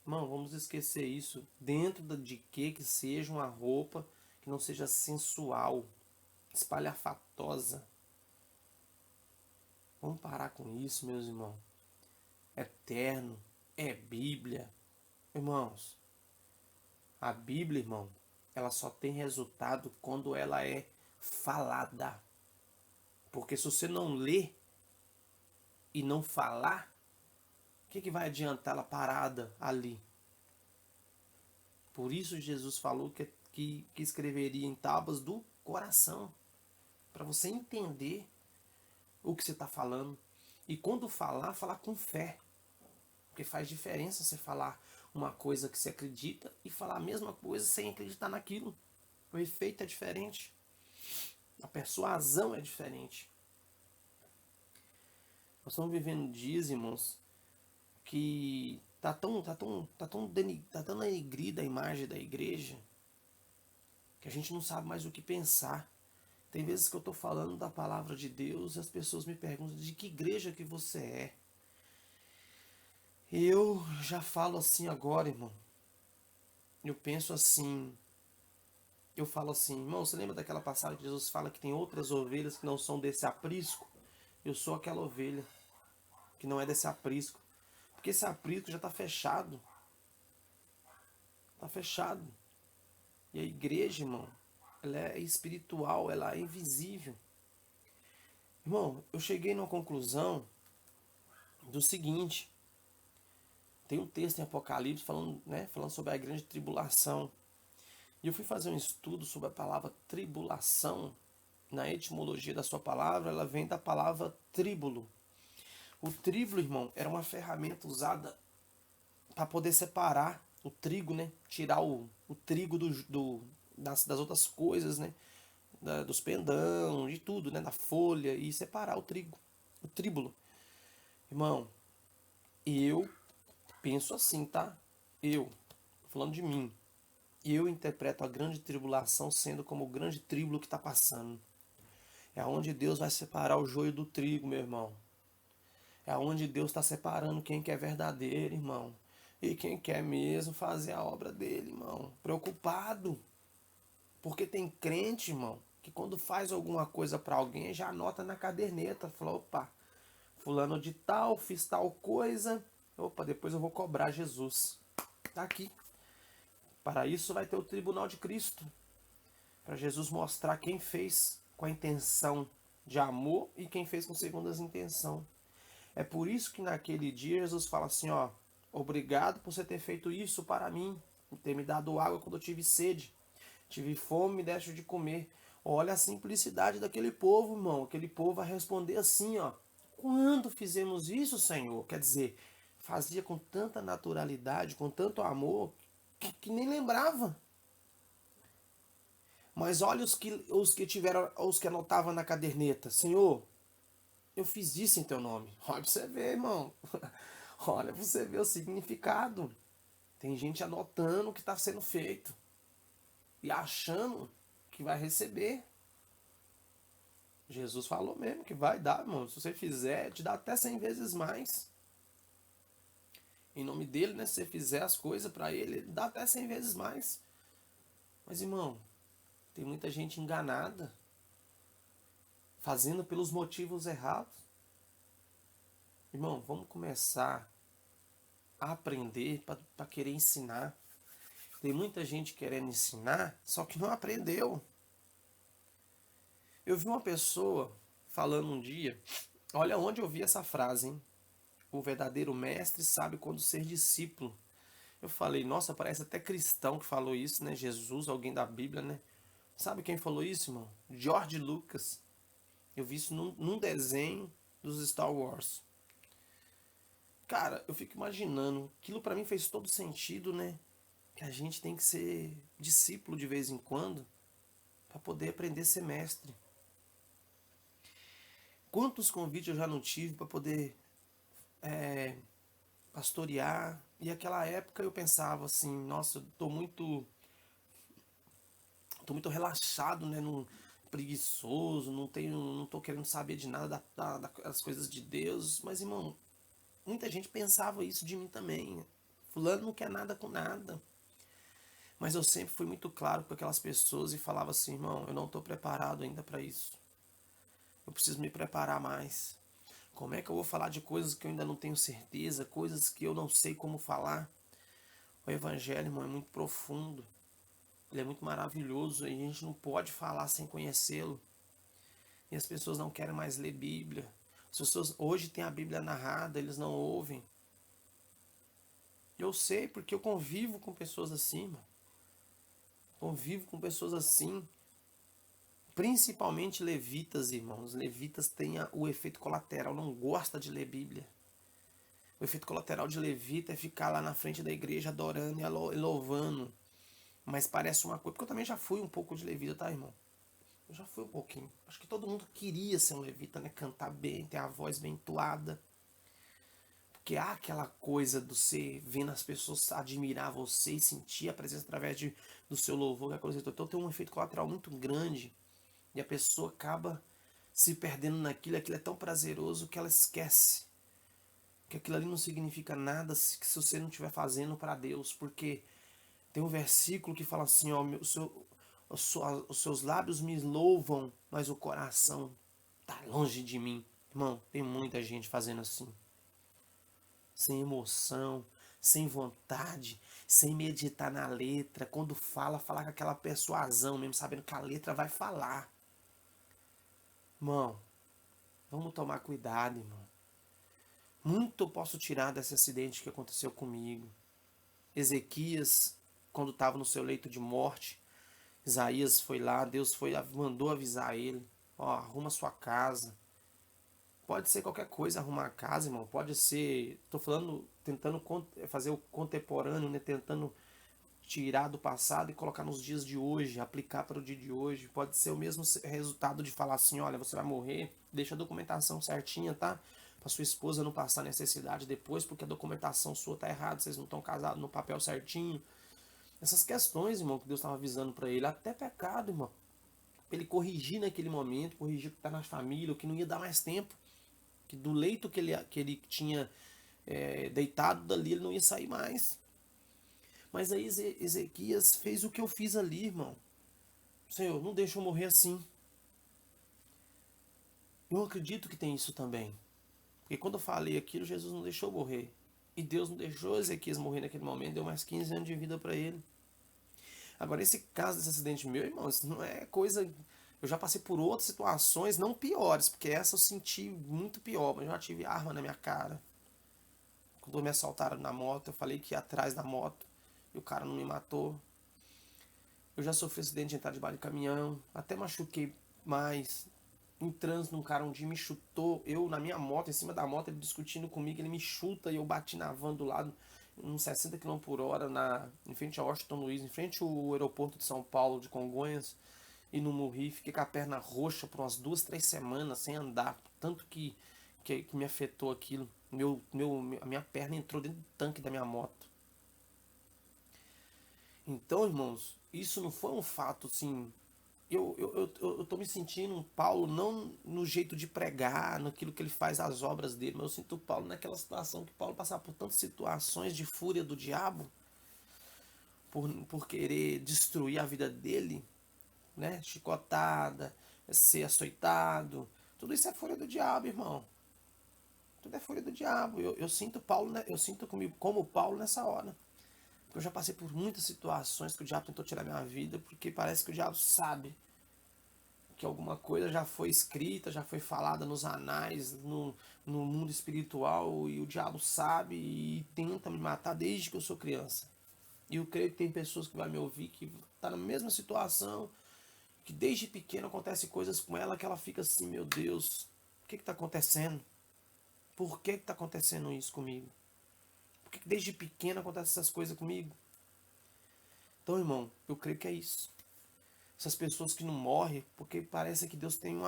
Speaker 1: Irmão, vamos esquecer isso. Dentro de que seja uma roupa que não seja sensual, espalhafatosa. Vamos parar com isso, meus irmãos. É terno, é Bíblia. Irmãos, a Bíblia, irmão, ela só tem resultado quando ela é falada. Porque se você não ler e não falar, o que vai adiantar ela parada ali? Por isso Jesus falou que escreveria em tábuas do coração, para você entender o que você está falando. E quando falar, falar com fé. Porque faz diferença você falar uma coisa que você acredita e falar a mesma coisa sem acreditar naquilo. O efeito é diferente. A persuasão é diferente. Nós estamos vivendo dias, irmãos, que tá tão denegrida a imagem da igreja que a gente não sabe mais o que pensar. Tem vezes que eu estou falando da palavra de Deus e as pessoas me perguntam de que igreja que você é. Eu já falo assim agora, irmão. Eu penso assim. Eu falo assim, irmão, você lembra daquela passagem que Jesus fala que tem outras ovelhas que não são desse aprisco? Eu sou aquela ovelha que não é desse aprisco. Porque esse aprisco já está fechado. Está fechado. E a igreja, irmão, ela é espiritual, ela é invisível. Irmão, eu cheguei numa conclusão do seguinte. Tem um texto em Apocalipse falando sobre a grande tribulação. E eu fui fazer um estudo sobre a palavra tribulação. Na etimologia da sua palavra, ela vem da palavra tríbulo. O tríbulo, irmão, era uma ferramenta usada para poder separar o trigo, né? Tirar o trigo das outras coisas, né? Dos pendão, de tudo, né? Da folha e separar o trigo. O tríbulo. Irmão, eu penso assim, tá? Falando de mim, eu interpreto a grande tribulação sendo como o grande tríbulo que está passando. É onde Deus vai separar o joio do trigo, meu irmão. É onde Deus está separando quem que é verdadeiro, irmão. E quem quer mesmo fazer a obra dele, irmão. Preocupado. Porque tem crente, irmão, que quando faz alguma coisa para alguém, já anota na caderneta. Fala, opa, fulano de tal, fiz tal coisa. Opa, depois eu vou cobrar Jesus. Tá aqui. Para isso vai ter o tribunal de Cristo. Para Jesus mostrar quem fez com a intenção de amor e quem fez com segundas intenção. É por isso que naquele dia Jesus fala assim, ó, obrigado por você ter feito isso para mim, por ter me dado água quando eu tive sede, tive fome, me deste de comer. Olha a simplicidade daquele povo, irmão. Aquele povo vai responder assim, ó, quando fizemos isso, Senhor? Quer dizer, fazia com tanta naturalidade, com tanto amor, que nem lembrava. Mas olha os que anotavam na caderneta. Senhor, eu fiz isso em teu nome. Olha pra você ver, irmão. Olha pra você ver o significado. Tem gente anotando o que está sendo feito. E achando que vai receber. Jesus falou mesmo que vai dar, irmão. Se você fizer, te dá até 100 vezes mais. Em nome dele, né? Se você fizer as coisas para ele dá até 100 vezes mais. Mas, irmão, tem muita gente enganada. Fazendo pelos motivos errados. Irmão, vamos começar a aprender para querer ensinar. Tem muita gente querendo ensinar, só que não aprendeu. Eu vi uma pessoa falando um dia, olha onde eu vi essa frase, hein? O verdadeiro mestre sabe quando ser discípulo. Eu falei, nossa, parece até cristão que falou isso, né? Jesus, alguém da Bíblia, né? Sabe quem falou isso, irmão? George Lucas. Eu vi isso num desenho dos Star Wars. Cara, eu fico imaginando, aquilo pra mim fez todo sentido, né? Que a gente tem que ser discípulo de vez em quando para poder aprender a ser mestre. Quantos convites eu já não tive para poder pastorear? E aquela época eu pensava assim, nossa, eu tô muito relaxado, né? Não, preguiçoso, não tô querendo saber de nada das coisas de Deus. Mas, irmão, muita gente pensava isso de mim também. Fulano não quer nada com nada. Mas eu sempre fui muito claro com aquelas pessoas e falava assim, irmão, eu não estou preparado ainda para isso. Eu preciso me preparar mais. Como é que eu vou falar de coisas que eu ainda não tenho certeza, coisas que eu não sei como falar? O evangelho, irmão, é muito profundo. Ele é muito maravilhoso e a gente não pode falar sem conhecê-lo. E as pessoas não querem mais ler Bíblia. As pessoas hoje têm a Bíblia narrada, eles não ouvem. Eu sei porque eu convivo com pessoas assim, mano. Convivo com pessoas assim. Principalmente levitas, irmãos. Levitas têm o efeito colateral, não gosta de ler Bíblia. O efeito colateral de levita é ficar lá na frente da igreja adorando e louvando. Mas parece uma coisa, porque eu também já fui um pouco de levita, tá, irmão? Eu já fui um pouquinho. Acho que todo mundo queria ser um levita, né? Cantar bem, ter a voz bem entoada. Porque há aquela coisa do você vendo as pessoas admirar você e sentir a presença através do seu louvor. Então tem um efeito colateral muito grande. E a pessoa acaba se perdendo naquilo. Aquilo é tão prazeroso que ela esquece que aquilo ali não significa nada se você não estiver fazendo para Deus. Porque tem um versículo que fala assim, ó, os seus lábios me louvam, mas o coração está longe de mim. Irmão, tem muita gente fazendo assim. Sem emoção, sem vontade, sem meditar na letra. Quando fala, falar com aquela persuasão mesmo, sabendo que a letra vai falar. Irmão, vamos tomar cuidado, irmão. Muito eu posso tirar desse acidente que aconteceu comigo. Ezequias, quando estava no seu leito de morte, Isaías foi lá, Deus mandou avisar ele, ó, arruma sua casa. Pode ser qualquer coisa arrumar a casa, irmão. Pode ser, tô falando, tentando fazer o contemporâneo, né? Tentando tirar do passado e colocar nos dias de hoje, aplicar para o dia de hoje. Pode ser o mesmo resultado de falar assim, olha, você vai morrer, deixa a documentação certinha, tá? Para sua esposa não passar necessidade depois, porque a documentação sua tá errada, vocês não estão casados no papel certinho. Essas questões, irmão, que Deus estava avisando para ele, até pecado, irmão. Pra ele corrigir naquele momento, corrigir o que tá na família, o que não ia dar mais tempo. Que do leito que ele tinha deitado dali, ele não ia sair mais. Mas aí Ezequias fez o que eu fiz ali, irmão. Senhor, não deixa eu morrer assim. Eu acredito que tem isso também. Porque quando eu falei aquilo, Jesus não deixou eu morrer. E Deus não deixou Ezequias morrer naquele momento, deu mais 15 anos de vida para ele. Agora, esse caso desse acidente meu, irmão, isso não é coisa. Eu já passei por outras situações, não piores, porque essa eu senti muito pior, mas eu já tive arma na minha cara. Quando me assaltaram na moto, eu falei que ia atrás da moto e o cara não me matou. Eu já sofri acidente de entrar debaixo de caminhão, até machuquei mais. Em trânsito, um cara um dia me chutou, eu na minha moto, em cima da moto, ele discutindo comigo, ele me chuta e eu bati na van do lado, uns 60 km por hora, em frente a Washington Luiz, em frente ao aeroporto de São Paulo, de Congonhas, e não morri. Fiquei com a perna roxa por umas 2, 3 semanas sem andar, tanto que me afetou aquilo. A minha perna entrou dentro do tanque da minha moto. Então, irmãos, isso não foi um fato assim. Eu tô me sentindo um Paulo não no jeito de pregar, naquilo que ele faz, as obras dele, mas eu sinto o Paulo naquela situação que Paulo passava por tantas situações de fúria do diabo, por querer destruir a vida dele, né? Chicotada, ser açoitado, tudo isso é fúria do diabo, irmão. Tudo é fúria do diabo. Eu sinto Paulo, né? Eu sinto comigo como Paulo nessa hora. Porque eu já passei por muitas situações que o diabo tentou tirar minha vida, porque parece que o diabo sabe que alguma coisa já foi escrita, já foi falada nos anais, no mundo espiritual, e o diabo sabe e tenta me matar desde que eu sou criança. E eu creio que tem pessoas que vão me ouvir que tá na mesma situação, que desde pequeno acontece coisas com ela que ela fica assim, meu Deus, o que está acontecendo? Por que está acontecendo isso comigo? Por que desde pequeno acontecem essas coisas comigo? Então, irmão, eu creio que é isso. Essas pessoas que não morrem, porque parece que Deus tem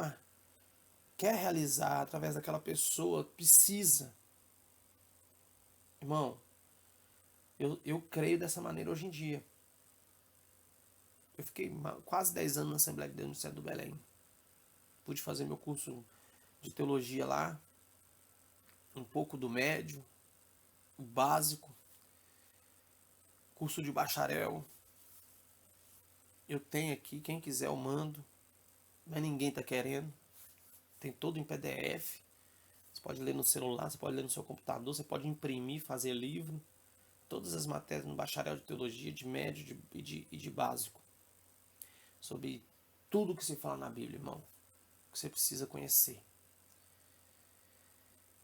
Speaker 1: quer realizar através daquela pessoa, precisa. Irmão, eu creio dessa maneira hoje em dia. Eu fiquei quase 10 anos na Assembleia de Deus no centro do Belém. Pude fazer meu curso de teologia lá, um pouco do médio, o básico, curso de bacharel. Eu tenho aqui, quem quiser eu mando, mas ninguém está querendo. Tem todo em PDF. Você pode ler no celular, você pode ler no seu computador, você pode imprimir, fazer livro. Todas as matérias no bacharel de teologia, de médio e de básico. Sobre tudo que se fala na Bíblia, irmão. Que você precisa conhecer.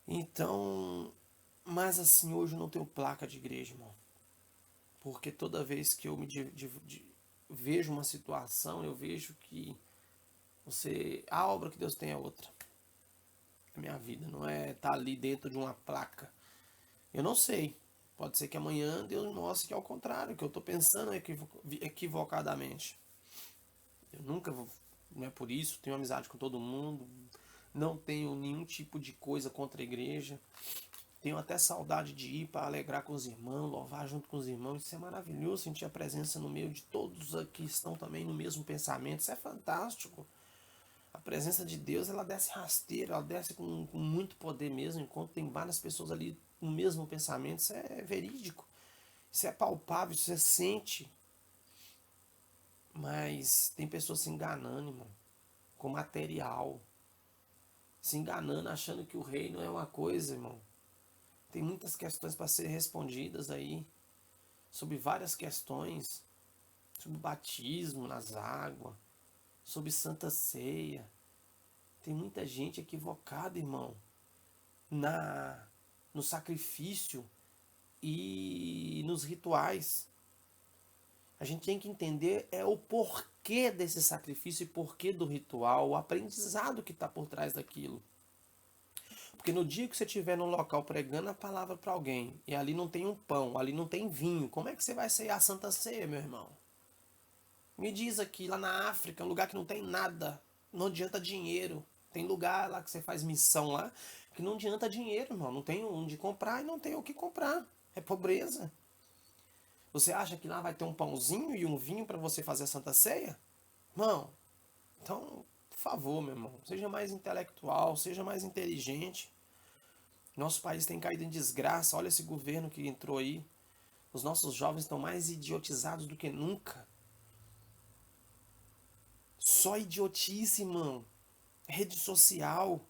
Speaker 1: Então, mas assim, hoje eu não tenho placa de igreja, irmão. Porque toda vez que eu vejo uma situação, eu vejo que a obra que Deus tem é outra. A minha vida não é estar ali dentro de uma placa. Eu não sei. Pode ser que amanhã Deus mostre que é o contrário, que eu estou pensando equivocadamente. Eu nunca vou, não é por isso, tenho amizade com todo mundo, não tenho nenhum tipo de coisa contra a igreja. Tenho até saudade de ir para alegrar com os irmãos, louvar junto com os irmãos. Isso é maravilhoso, sentir a presença no meio de todos que estão também no mesmo pensamento. Isso é fantástico. A presença de Deus, ela desce rasteira, ela desce com muito poder mesmo, enquanto tem várias pessoas ali no mesmo pensamento. Isso é verídico, isso é palpável, isso você sente. Mas tem pessoas se enganando, irmão, com material. Se enganando, achando que o reino é uma coisa, irmão. Tem muitas questões para serem respondidas aí, sobre várias questões, sobre batismo nas águas, sobre Santa Ceia. Tem muita gente equivocada, irmão, no sacrifício e nos rituais. A gente tem que entender o porquê desse sacrifício e porquê do ritual, o aprendizado que está por trás daquilo. Porque no dia que você estiver num local pregando a palavra para alguém, e ali não tem um pão, ali não tem vinho, como é que você vai ceiar a Santa Ceia, meu irmão? Me diz aqui, lá na África, um lugar que não tem nada, não adianta dinheiro. Tem lugar lá que você faz missão lá, que não adianta dinheiro, irmão. Não tem onde comprar e não tem o que comprar. É pobreza. Você acha que lá vai ter um pãozinho e um vinho para você fazer a Santa Ceia? Irmão, então, por favor, meu irmão, seja mais intelectual, seja mais inteligente. Nosso país tem caído em desgraça. Olha esse governo que entrou aí. Os nossos jovens estão mais idiotizados do que nunca. Só idiotice, irmão. Rede social.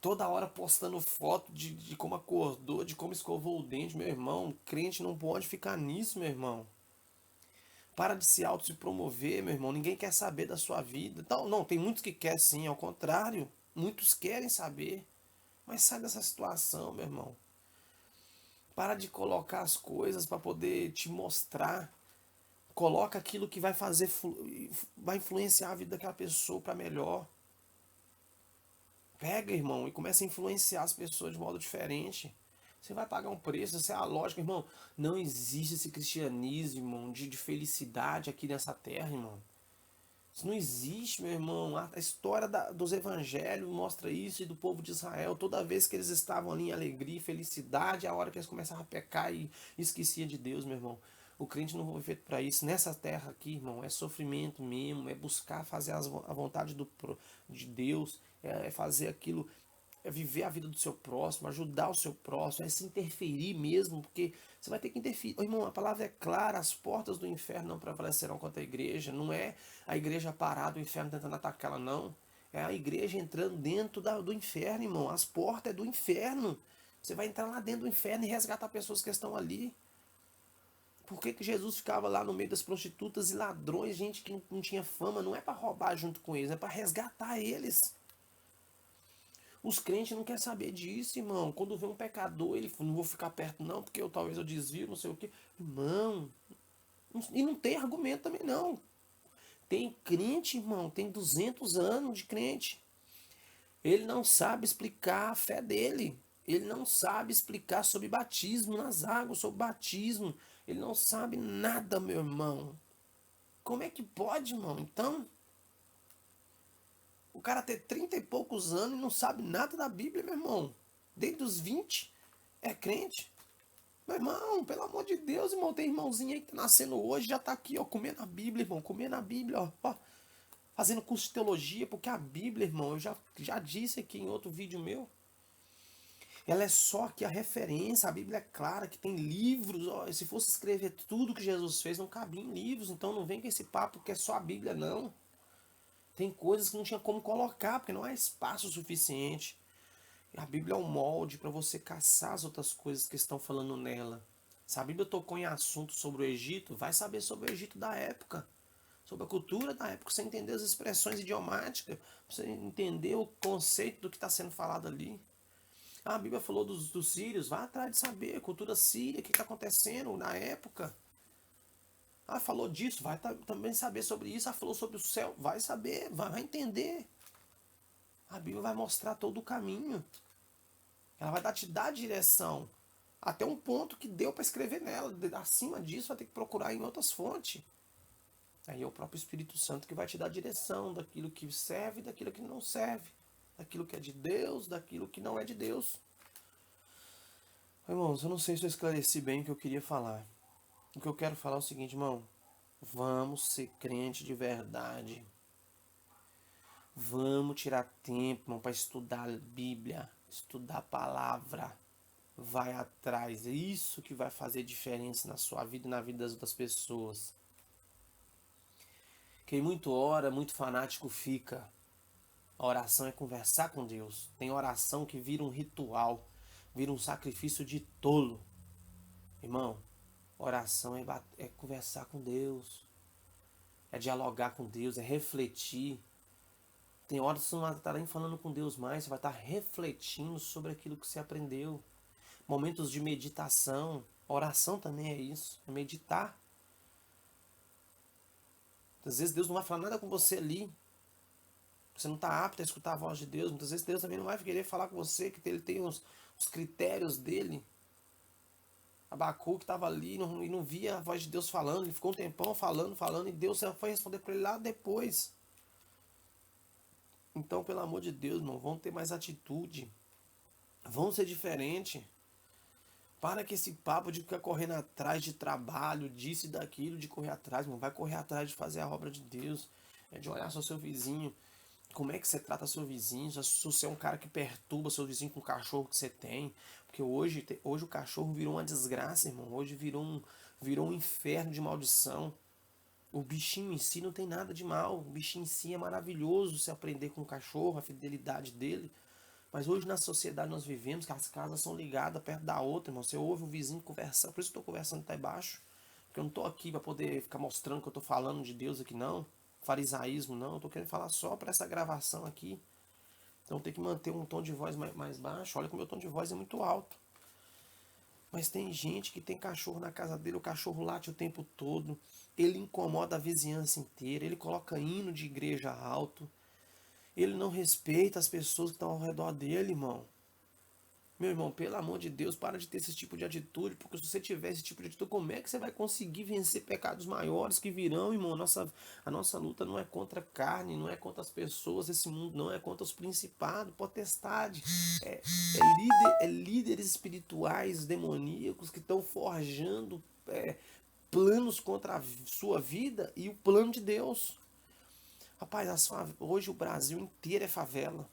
Speaker 1: Toda hora postando foto de como acordou, de como escovou o dente, meu irmão. Crente não pode ficar nisso, meu irmão. Para de se auto se promover, meu irmão. Ninguém quer saber da sua vida. Então, não, tem muitos que querem sim, ao contrário. Muitos querem saber. Mas sai dessa situação, meu irmão. Para de colocar as coisas para poder te mostrar. Coloca aquilo que vai fazer, vai influenciar a vida daquela pessoa para melhor. Pega, irmão, e começa a influenciar as pessoas de modo diferente. Você vai pagar um preço, essa é a lógica, irmão. Não existe esse cristianismo, irmão, de felicidade aqui nessa terra, irmão. Isso não existe, meu irmão. A história dos evangelhos mostra isso e do povo de Israel. Toda vez que eles estavam ali em alegria e felicidade, a hora que eles começavam a pecar e esquecia de Deus, meu irmão. O crente não foi feito para isso. Nessa terra aqui, irmão, é sofrimento mesmo, é buscar fazer a vontade de Deus, é fazer aquilo, é viver a vida do seu próximo, ajudar o seu próximo, é se interferir mesmo, porque você vai ter que interferir. Oh, irmão, a palavra é clara, as portas do inferno não prevalecerão contra a igreja. Não é a igreja parada, o inferno tentando atacá-la, não. É a igreja entrando dentro do inferno, irmão. As portas é do inferno. Você vai entrar lá dentro do inferno e resgatar pessoas que estão ali. Por que Jesus ficava lá no meio das prostitutas e ladrões, gente que não tinha fama? Não é para roubar junto com eles, é para resgatar eles. Os crentes não querem saber disso, irmão. Quando vê um pecador, ele fala, não vou ficar perto não, porque talvez eu desvio, não sei o quê. Irmão, e não tem argumento também não. Tem crente, irmão, tem 200 anos de crente. Ele não sabe explicar a fé dele. Ele não sabe explicar sobre batismo nas águas, sobre batismo. Ele não sabe nada, meu irmão. Como é que pode, irmão? Então, o cara ter 30 e poucos anos e não sabe nada da Bíblia, meu irmão. Desde os 20 é crente. Meu irmão, pelo amor de Deus, irmão, tem irmãozinho aí que tá nascendo hoje, já tá aqui, ó, comendo a Bíblia, irmão, comendo a Bíblia, ó, fazendo curso de teologia, porque a Bíblia, irmão, eu já disse aqui em outro vídeo meu, ela é só que a referência, a Bíblia é clara, que tem livros, ó, se fosse escrever tudo que Jesus fez, não cabia em livros, então não vem com esse papo que é só a Bíblia, não. Tem coisas que não tinha como colocar, porque não há espaço suficiente. A Bíblia é um molde para você caçar as outras coisas que estão falando nela. Se a Bíblia tocou em assuntos sobre o Egito, vai saber sobre o Egito da época, sobre a cultura da época, você entender as expressões idiomáticas, você entender o conceito do que está sendo falado ali. A Bíblia falou dos sírios, vai atrás de saber a cultura síria, o que está acontecendo na época. Falou disso, vai também saber sobre isso. Falou sobre o céu, vai saber, vai entender. A Bíblia vai mostrar todo o caminho. Ela vai te dar a direção. Até um ponto que deu para escrever nela. Acima disso, vai ter que procurar em outras fontes. Aí é o próprio Espírito Santo que vai te dar a direção daquilo que serve e daquilo que não serve. Daquilo que é de Deus, daquilo que não é de Deus. Irmãos, eu não sei se eu esclareci bem o que eu queria falar. O que eu quero falar é o seguinte, irmão. Vamos ser crente de verdade. Vamos tirar tempo, irmão, para estudar a Bíblia, estudar a palavra. Vai atrás. É isso que vai fazer diferença na sua vida e na vida das outras pessoas. Quem muito ora, muito fanático fica. A oração é conversar com Deus. Tem oração que vira um ritual. vira um sacrifício de tolo. Irmão, oração é conversar com Deus, é dialogar com Deus, é refletir. Tem horas que você não vai estar nem falando com Deus mais, você vai estar refletindo sobre aquilo que você aprendeu. Momentos de meditação, oração também é isso, é meditar. Às vezes Deus não vai falar nada com você ali, você não está apto a escutar a voz de Deus. Muitas vezes Deus também não vai querer falar com você, que ele tem os critérios dele. Abacuque estava ali e não via a voz de Deus falando, ele ficou um tempão falando, e Deus foi responder para ele lá depois. Então, pelo amor de Deus, irmão, vão ter mais atitude, vão ser diferente. Para que esse papo de ficar correndo atrás de trabalho, disso e daquilo, de correr atrás, irmão, vai correr atrás de fazer a obra de Deus, é de olhar só seu vizinho. Como é que você trata seu vizinho? Se você é um cara que perturba seu vizinho com o cachorro que você tem. Porque hoje o cachorro virou uma desgraça, irmão. Hoje virou um inferno de maldição. O bichinho em si não tem nada de mal. O bichinho em si é maravilhoso se aprender com o cachorro, a fidelidade dele. Mas hoje na sociedade nós vivemos que as casas são ligadas perto da outra, irmão. Você ouve o vizinho conversar. Por isso que eu estou conversando até baixo. Porque eu não estou aqui para poder ficar mostrando que eu estou falando de Deus aqui, não. Farisaísmo, não. Eu tô querendo falar só para essa gravação aqui. Então tem que manter um tom de voz mais baixo. Olha que o meu tom de voz é muito alto. Mas tem gente que tem cachorro na casa dele, o cachorro late o tempo todo. Ele incomoda a vizinhança inteira. Ele coloca hino de igreja alto. Ele não respeita as pessoas que estão ao redor dele, irmão. Meu irmão, pelo amor de Deus, para de ter esse tipo de atitude, porque se você tiver esse tipo de atitude, como é que você vai conseguir vencer pecados maiores que virão, irmão? A nossa luta não é contra a carne, não é contra as pessoas, esse mundo não é contra os principados, potestade. É líderes espirituais demoníacos que estão forjando planos contra a sua vida e o plano de Deus. Rapaz, hoje o Brasil inteiro é favela.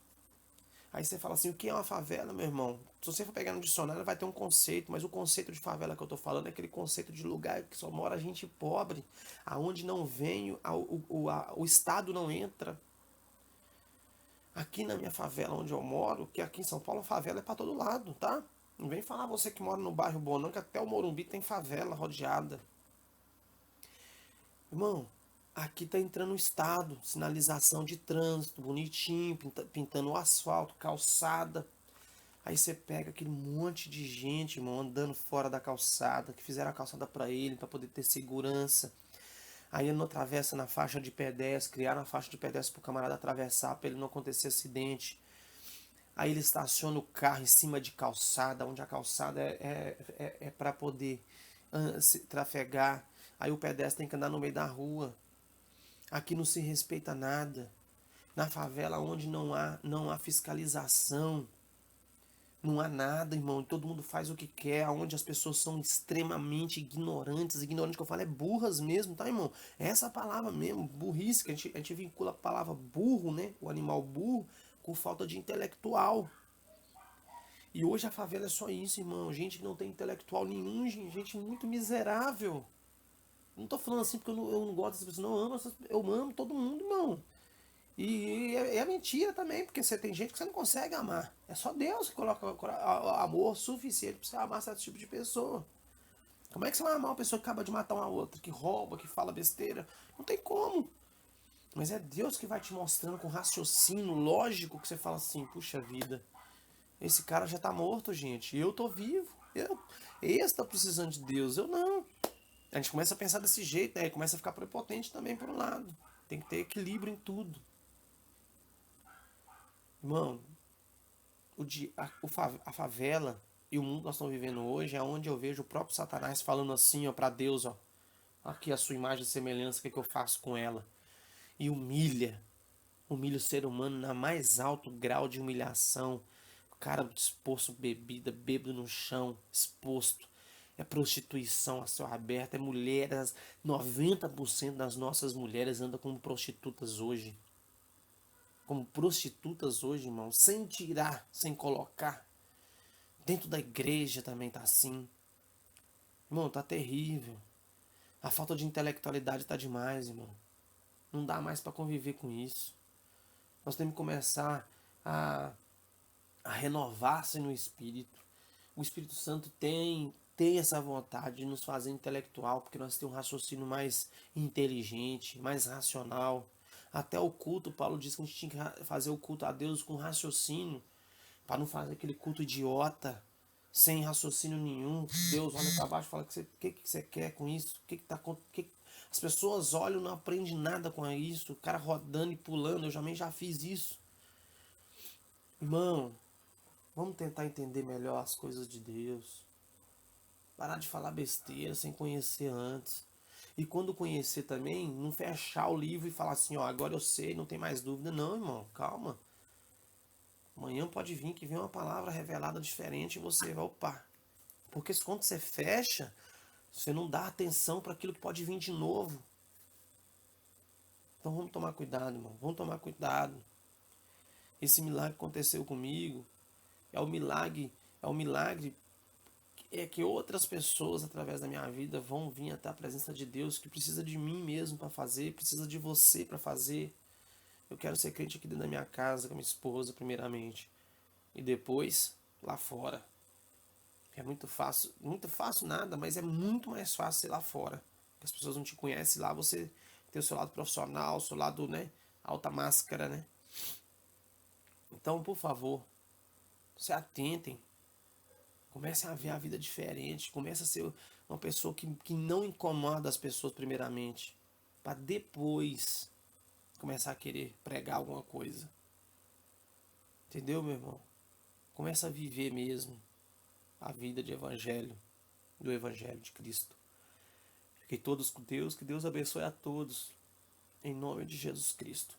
Speaker 1: Aí você fala assim, o que é uma favela, meu irmão? Se você for pegar no dicionário, vai ter um conceito, mas o conceito de favela que eu tô falando é aquele conceito de lugar que só mora gente pobre, aonde não vem, o Estado não entra. Aqui na minha favela onde eu moro, que aqui em São Paulo a favela é pra todo lado, tá? Não vem falar você que mora no bairro bom não, que até o Morumbi tem favela rodeada. Irmão, aqui tá entrando o Estado, sinalização de trânsito, bonitinho, pintando o asfalto, calçada. Aí você pega aquele monte de gente, irmão, andando fora da calçada, que fizeram a calçada para ele, para poder ter segurança. Aí ele não atravessa na faixa de pedestre, criaram a faixa de pedestre para o camarada atravessar, para ele não acontecer acidente. Aí ele estaciona o carro em cima de calçada, onde a calçada é para poder se trafegar. Aí o pedestre tem que andar no meio da rua. Aqui não se respeita nada. Na favela onde não há fiscalização. Não há nada, irmão. Todo mundo faz o que quer, onde as pessoas são extremamente ignorantes. Ignorante que eu falo é burras mesmo, tá, irmão? É essa palavra mesmo, burrice, que a gente vincula a palavra burro, né? O animal burro, com falta de intelectual. E hoje a favela é só isso, irmão. Gente que não tem intelectual nenhum, gente muito miserável. Não tô falando assim porque eu não gosto dessas pessoas, não. Eu amo todo mundo, irmão. E é mentira também, porque você tem gente que você não consegue amar. É só Deus que coloca amor suficiente para você amar certo tipo de pessoa. Como é que você vai amar uma pessoa que acaba de matar uma outra, que rouba, que fala besteira? Não tem como. Mas é Deus que vai te mostrando com raciocínio lógico que você fala assim, puxa vida, esse cara já tá morto, gente, e eu tô vivo. Esse tá precisando de Deus, eu não. A gente começa a pensar desse jeito, né? Começa a ficar prepotente também por um lado. Tem que ter equilíbrio em tudo. Irmão, a favela e o mundo que nós estamos vivendo hoje é onde eu vejo o próprio Satanás falando assim, ó, para Deus, ó, aqui a sua imagem e semelhança, o que, é que eu faço com ela? E humilha o ser humano na mais alto grau de humilhação. O cara exposto bebida, bêbado no chão, exposto. É prostituição a céu aberto, é mulheres, 90% das nossas mulheres andam como prostitutas hoje. Como prostitutas hoje, irmão, sem tirar, sem colocar. Dentro da igreja também tá assim. Irmão, tá terrível. A falta de intelectualidade tá demais, irmão. Não dá mais para conviver com isso. Nós temos que começar a renovar-se no espírito. O Espírito Santo tem essa vontade de nos fazer intelectual, porque nós temos um raciocínio mais inteligente, mais racional. Até o culto, Paulo diz que a gente tinha que fazer o culto a Deus com raciocínio, para não fazer aquele culto idiota, sem raciocínio nenhum. Deus olha para baixo e fala: que você quer com isso? O que tá que As pessoas olham e não aprendem nada com isso. O cara rodando e pulando, eu também já fiz isso. Irmão, vamos tentar entender melhor as coisas de Deus. Parar de falar besteira sem conhecer antes. E quando conhecer também, não fechar o livro e falar assim, ó, agora eu sei, não tem mais dúvida. Não, irmão, calma. Amanhã pode vir que vem uma palavra revelada diferente e você vai, opa. Porque quando você fecha, você não dá atenção para aquilo que pode vir de novo. Então vamos tomar cuidado, irmão. Vamos tomar cuidado. Esse milagre aconteceu comigo. É o milagre que outras pessoas através da minha vida vão vir até a presença de Deus, que precisa de mim mesmo para fazer, precisa de você para fazer. Eu quero ser crente aqui dentro da minha casa, com a minha esposa, primeiramente. E depois, lá fora. É muito fácil nada, mas é muito mais fácil ser lá fora. Porque as pessoas não te conhecem lá, você tem o seu lado profissional, o seu lado, né, alta máscara, né? Então, por favor, se atentem. Comecem a ver a vida diferente. Comece a ser uma pessoa que não incomoda as pessoas primeiramente. Para depois começar a querer pregar alguma coisa. Entendeu, meu irmão? Começa a viver mesmo a vida de evangelho, do evangelho de Cristo. Fiquem todos com Deus, que Deus abençoe a todos, em nome de Jesus Cristo.